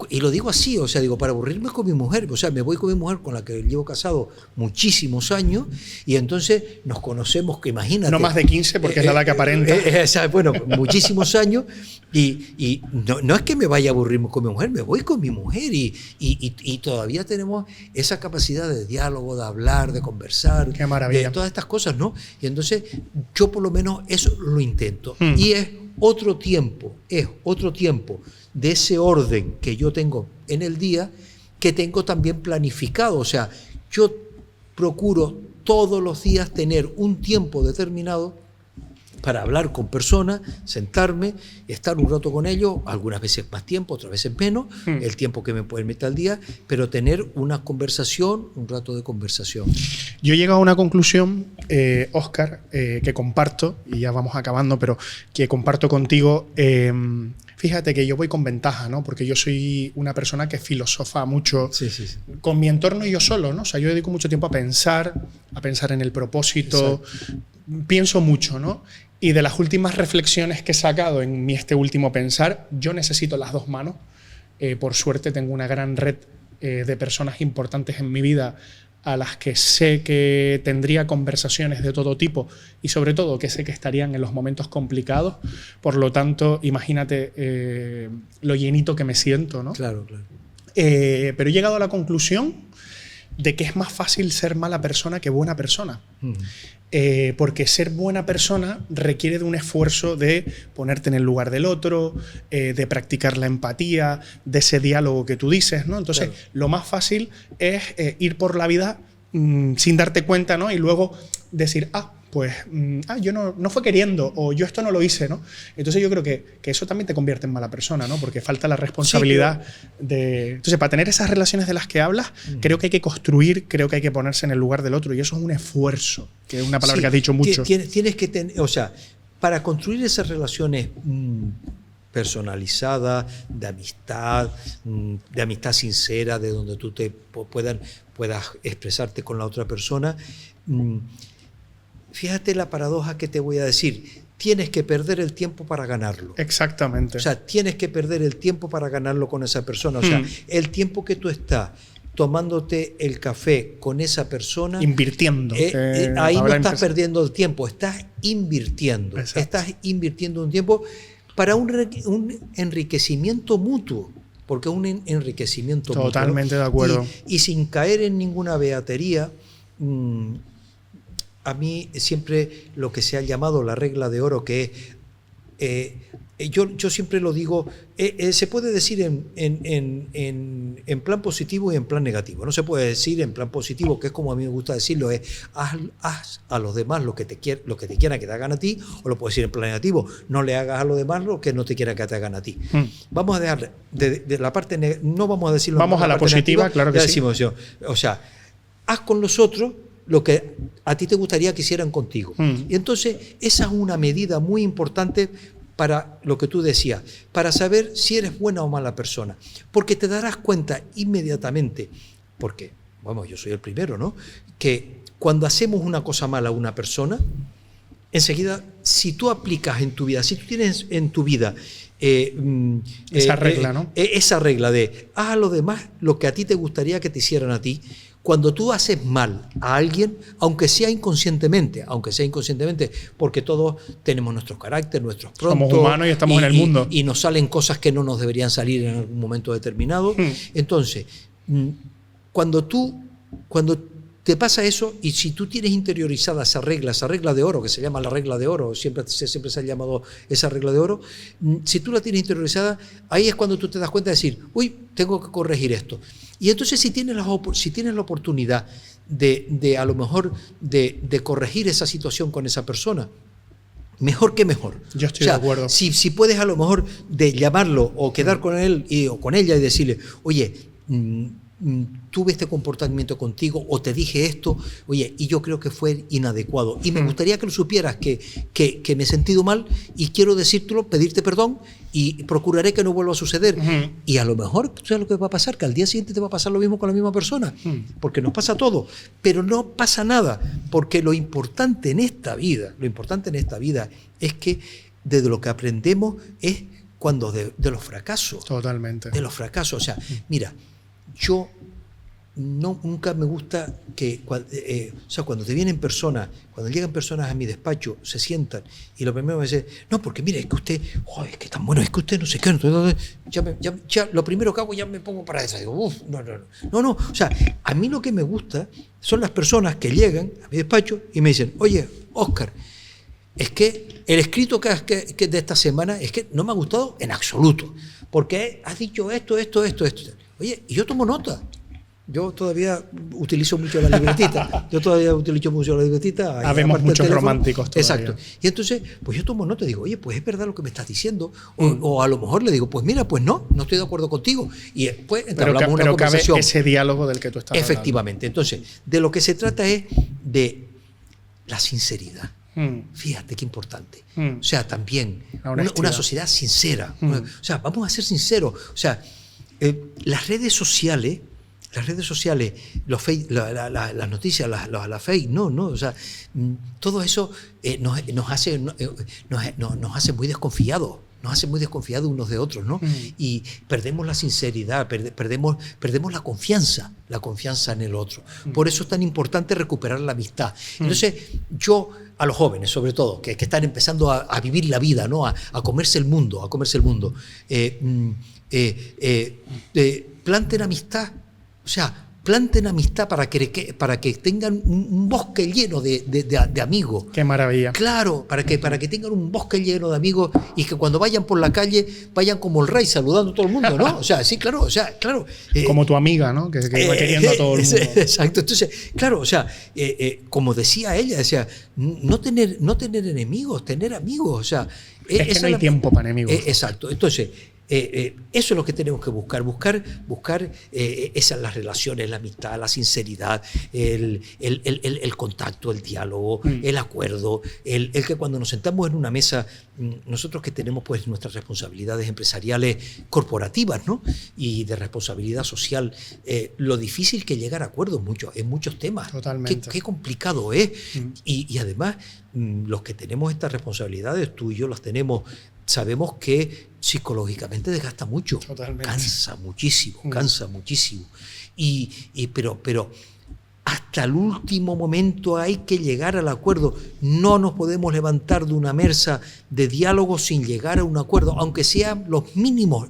Y lo digo así, o sea, digo, para aburrirme con mi mujer, o sea, me voy con mi mujer con la que llevo casado muchísimos años, y entonces nos conocemos, que imagínate. No más de 15, porque es la edad que aparenta. Bueno, muchísimos años, y no es que me vaya a aburrir con mi mujer, me voy con mi mujer, y todavía tenemos esa capacidad de diálogo, de hablar, de conversar. Qué maravilla. De todas estas cosas, ¿no? Y entonces yo por lo menos eso lo intento. Y es otro tiempo de ese orden que yo tengo en el día, que tengo también planificado. O sea, yo procuro todos los días tener un tiempo determinado para hablar con personas, sentarme, estar un rato con ellos, algunas veces más tiempo, otras veces menos, el tiempo que me pueden meter al día, pero tener una conversación, un rato de conversación. Yo he llegado a una conclusión, Óscar, que comparto, y ya vamos acabando, pero que comparto contigo. Fíjate que yo voy con ventaja, ¿no? Porque yo soy una persona que filosofa mucho con mi entorno y yo solo, ¿no? O sea, yo dedico mucho tiempo a pensar en el propósito. Exacto. Pienso mucho, ¿no? Y de las últimas reflexiones que he sacado en este último pensar, yo necesito las dos manos. Por suerte tengo una gran red de personas importantes en mi vida a las que sé que tendría conversaciones de todo tipo y sobre todo que sé que estarían en los momentos complicados. Por lo tanto, imagínate lo llenito que me siento, ¿no? Claro, claro. Pero he llegado a la conclusión de que es más fácil ser mala persona que buena persona. Porque ser buena persona requiere de un esfuerzo de ponerte en el lugar del otro, de practicar la empatía, de ese diálogo que tú dices, ¿no? Entonces, claro, lo más fácil es ir por la vida sin darte cuenta, ¿no? Y luego decir, yo no fue queriendo, o yo esto no lo hice, ¿no? Entonces yo creo que eso también te convierte en mala persona, ¿no? Porque falta la responsabilidad de... Entonces, para tener esas relaciones de las que hablas, creo que hay que construir, creo que hay que ponerse en el lugar del otro, y eso es un esfuerzo, que es una palabra que has dicho mucho. Tienes que tener, o sea, para construir esas relaciones personalizadas, de amistad sincera, de donde tú puedas expresarte con la otra persona, fíjate la paradoja que te voy a decir. Tienes que perder el tiempo para ganarlo. Exactamente. O sea, tienes que perder el tiempo para ganarlo con esa persona. O sea, el tiempo que tú estás tomándote el café con esa persona... Invirtiendo. Ahí no estás perdiendo el tiempo, estás invirtiendo. Exacto. Estás invirtiendo un tiempo para un enriquecimiento mutuo. Porque es un enriquecimiento mutuo. Totalmente de acuerdo. Y sin caer en ninguna beatería... a mí siempre lo que se ha llamado la regla de oro, que es yo siempre lo digo, se puede decir en plan positivo y en plan negativo. No se puede decir en plan positivo, que es como a mí me gusta decirlo, es haz a los demás lo que te quieran que te hagan a ti, o lo puedes decir en plan negativo, no le hagas a los demás lo que no te quieran que te hagan a ti. Vamos a dejar de la parte no vamos a decirlo. Vamos a la positiva, claro que sí. Decimos eso. O sea, haz con los otros lo que a ti te gustaría que hicieran contigo. Y entonces esa es una medida muy importante para lo que tú decías, para saber si eres buena o mala persona. Porque te darás cuenta inmediatamente, porque, vamos, yo soy el primero, ¿no?, que cuando hacemos una cosa mala a una persona, enseguida, si tú aplicas en tu vida, si tú tienes en tu vida esa regla, ¿no? Esa regla de haz a los demás lo que a ti te gustaría que te hicieran a ti. Cuando tú haces mal a alguien, aunque sea inconscientemente, porque todos tenemos nuestro carácter, nuestros prontos. Somos humanos y estamos en el mundo. Y nos salen cosas que no nos deberían salir en algún momento determinado. Entonces, cuando te pasa eso, y si tú tienes interiorizada esa regla de oro, que se llama la regla de oro, siempre se ha llamado esa regla de oro, si tú la tienes interiorizada, ahí es cuando tú te das cuenta de decir, uy, tengo que corregir esto. Y entonces si tienes la oportunidad de a lo mejor de corregir esa situación con esa persona, mejor que mejor. Yo estoy de acuerdo. Si puedes a lo mejor de llamarlo o quedar con él o con ella y decirle, oye, tuve este comportamiento contigo o te dije esto, oye, y yo creo que fue inadecuado. Y me gustaría que lo supieras, que me he sentido mal y quiero decírtelo, pedirte perdón y procuraré que no vuelva a suceder. Y a lo mejor, ¿sabes lo que va a pasar? Que al día siguiente te va a pasar lo mismo con la misma persona, porque nos pasa todo. Pero no pasa nada, porque lo importante en esta vida es que de lo que aprendemos es cuando de los fracasos. Totalmente. De los fracasos. O sea, mira, yo nunca me gusta que cuando te vienen personas, cuando llegan personas a mi despacho, se sientan y lo primero me dice, no, porque mire, es que usted, es que tan bueno, es que usted no sé qué, ya lo primero que hago ya me pongo para eso. Digo, no, o sea, a mí lo que me gusta son las personas que llegan a mi despacho y me dicen, oye, Óscar, es que el escrito que de esta semana es que no me ha gustado en absoluto, porque has dicho esto. Oye, y yo tomo nota. Yo todavía utilizo mucho la libretita. Habemos muchos románticos todavía. Exacto. Y entonces, pues yo tomo nota y digo, oye, pues es verdad lo que me estás diciendo. O a lo mejor le digo, pues mira, pues no estoy de acuerdo contigo. Y después entablamos una conversación. Cabe ese diálogo del que tú estás Efectivamente. hablando. Entonces, de lo que se trata es de la sinceridad. Fíjate qué importante. O sea, también una sociedad sincera. O sea, vamos a ser sinceros. O sea, las redes sociales, las noticias, las fake, no, o sea, todo eso nos hace muy desconfiados. Nos hace muy desconfiados unos de otros, ¿no? Y perdemos la sinceridad, perdemos la confianza en el otro. Por eso es tan importante recuperar la amistad. Entonces, yo a los jóvenes, sobre todo, que están empezando a vivir la vida, ¿no? A comerse el mundo, planten amistad. O sea, planten amistad para que tengan un bosque lleno de amigos. Qué maravilla. Claro, para que tengan un bosque lleno de amigos y que cuando vayan por la calle vayan como el rey saludando a todo el mundo, ¿no? O sea, sí, claro. Como tu amiga, ¿no? Que va queriendo a todo el mundo. Exacto. Entonces, claro, o sea, como decía ella, no tener enemigos, tener amigos. O sea, es que no hay tiempo para enemigos. Exacto. Entonces, eso es lo que tenemos que buscar esas las relaciones, la amistad, la sinceridad, el contacto, el diálogo, el acuerdo, el que cuando nos sentamos en una mesa, nosotros que tenemos pues nuestras responsabilidades empresariales corporativas, ¿no? Y de responsabilidad social, lo difícil que llegar a acuerdos en muchos temas. Totalmente. Qué complicado es. Y además, los que tenemos estas responsabilidades, tú y yo las tenemos, sabemos que psicológicamente desgasta mucho. Totalmente. Cansa muchísimo. Pero hasta el último momento hay que llegar al acuerdo. No nos podemos levantar de una mesa de diálogo sin llegar a un acuerdo, aunque sean los mínimos,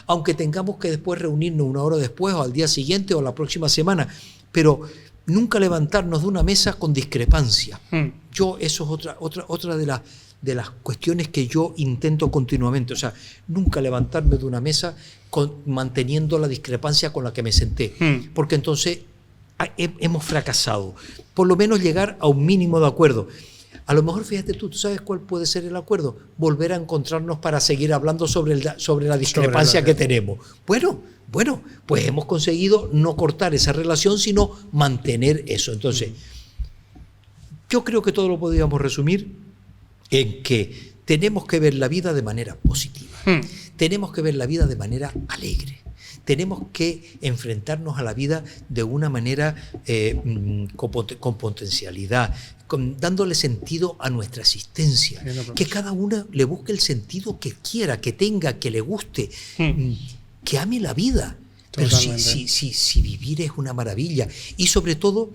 aunque tengamos que después reunirnos una hora después o al día siguiente o la próxima semana, pero nunca levantarnos de una mesa con discrepancia. Eso es otra de las cuestiones que yo intento continuamente. O sea, nunca levantarme de una mesa manteniendo la discrepancia con la que me senté, porque entonces hemos fracasado. Por lo menos llegar a un mínimo de acuerdo. A lo mejor, fíjate tú sabes cuál puede ser el acuerdo. Volver a encontrarnos para seguir hablando sobre la discrepancia que tenemos. Bueno, pues hemos conseguido no cortar esa relación, sino mantener eso. Entonces, yo creo que todo lo podríamos resumir en que tenemos que ver la vida de manera positiva. Tenemos que ver la vida de manera alegre. Tenemos que enfrentarnos a la vida de una manera con potencialidad, dándole sentido a nuestra existencia. Que cada uno le busque el sentido que quiera, que tenga, que le guste, que ame la vida. Pero si vivir es una maravilla. Y sobre todo,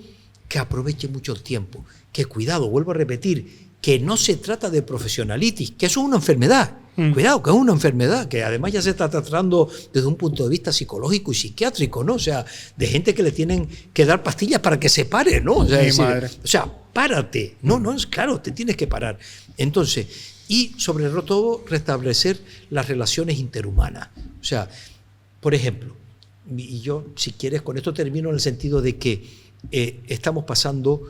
que aproveche mucho el tiempo. Que cuidado, vuelvo a repetir, que no se trata de profesionalitis, que eso es una enfermedad. Cuidado, que es una enfermedad, que además ya se está tratando desde un punto de vista psicológico y psiquiátrico, ¿no? O sea, de gente que le tienen que dar pastillas para que se pare, ¿no? O sea, párate. No, claro, te tienes que parar. Entonces, y sobre todo, restablecer las relaciones interhumanas. O sea, por ejemplo, y yo, si quieres, con esto termino en el sentido de que estamos pasando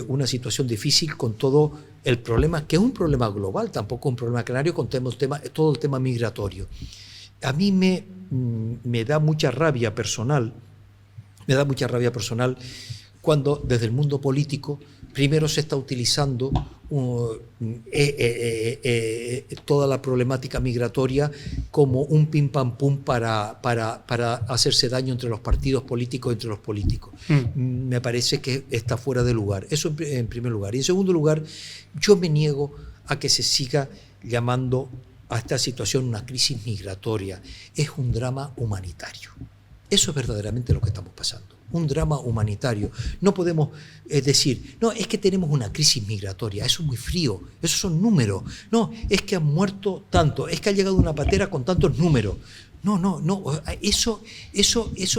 una situación difícil con todo el problema, que es un problema global, tampoco un problema canario, con todo el tema migratorio. A mí me da mucha rabia personal, cuando desde el mundo político primero se está utilizando toda la problemática migratoria como un pim pam pum para hacerse daño entre los partidos políticos, entre los políticos. Me parece que está fuera de lugar. Eso en primer lugar. Y en segundo lugar, yo me niego a que se siga llamando a esta situación una crisis migratoria. Es un drama humanitario. Eso es verdaderamente lo que estamos pasando. Un drama humanitario. No podemos decir, no, es que tenemos una crisis migratoria, eso es muy frío, esos son números. No, es que han muerto tanto, es que ha llegado una patera con tantos números. No, eso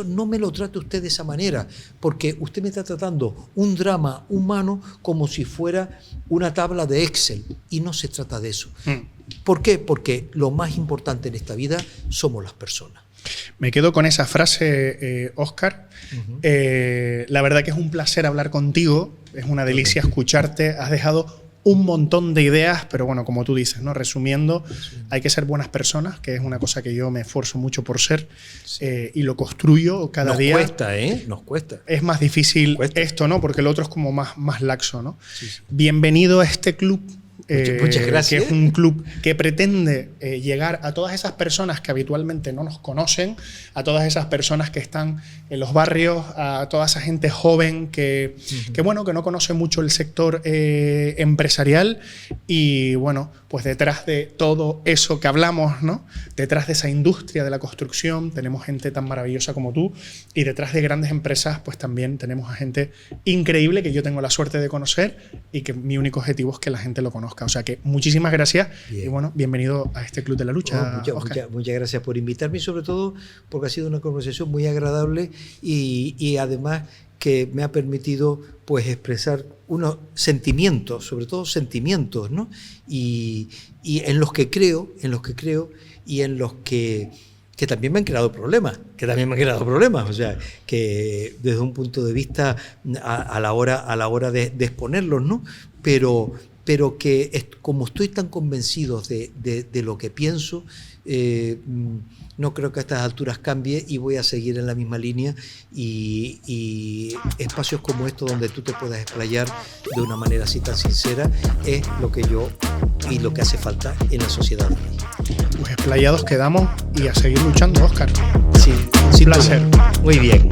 no me lo trate usted de esa manera, porque usted me está tratando un drama humano como si fuera una tabla de Excel, y no se trata de eso. ¿Por qué? Porque lo más importante en esta vida somos las personas. Me quedo con esa frase, Óscar. La verdad que es un placer hablar contigo, es una delicia escucharte, has dejado un montón de ideas, pero bueno, como tú dices, ¿no? Resumiendo, hay que ser buenas personas, que es una cosa que yo me esfuerzo mucho por ser, y lo construyo cada día. Nos cuesta. Es más difícil esto, ¿no? Porque el otro es como más laxo, ¿no? Sí. Bienvenido a este club. Muchas gracias. Que es un club que pretende llegar a todas esas personas que habitualmente no nos conocen, a todas esas personas que están en los barrios, a toda esa gente joven que no conoce mucho el sector empresarial, y bueno, pues detrás de todo eso que hablamos, ¿no? Detrás de esa industria de la construcción tenemos gente tan maravillosa como tú, y detrás de grandes empresas pues también tenemos a gente increíble que yo tengo la suerte de conocer, y que mi único objetivo es que la gente lo conozca. O sea que muchísimas gracias. Bien. Y bueno, bienvenido a este Club de la Lucha. Muchas gracias por invitarme, y sobre todo porque ha sido una conversación muy agradable, y además que me ha permitido pues expresar unos sentimientos, sobre todo sentimientos, ¿no? Y en los que creo, y en los que también me han creado problemas, o sea, que desde un punto de vista a la hora de exponerlos, ¿no? Pero que como estoy tan convencido de lo que pienso, no creo que a estas alturas cambie, y voy a seguir en la misma línea, y espacios como estos donde tú te puedas explayar de una manera así tan sincera es lo que yo y lo que hace falta en la sociedad. Pues explayados quedamos, y a seguir luchando, Óscar. Sí, un placer. Muy bien.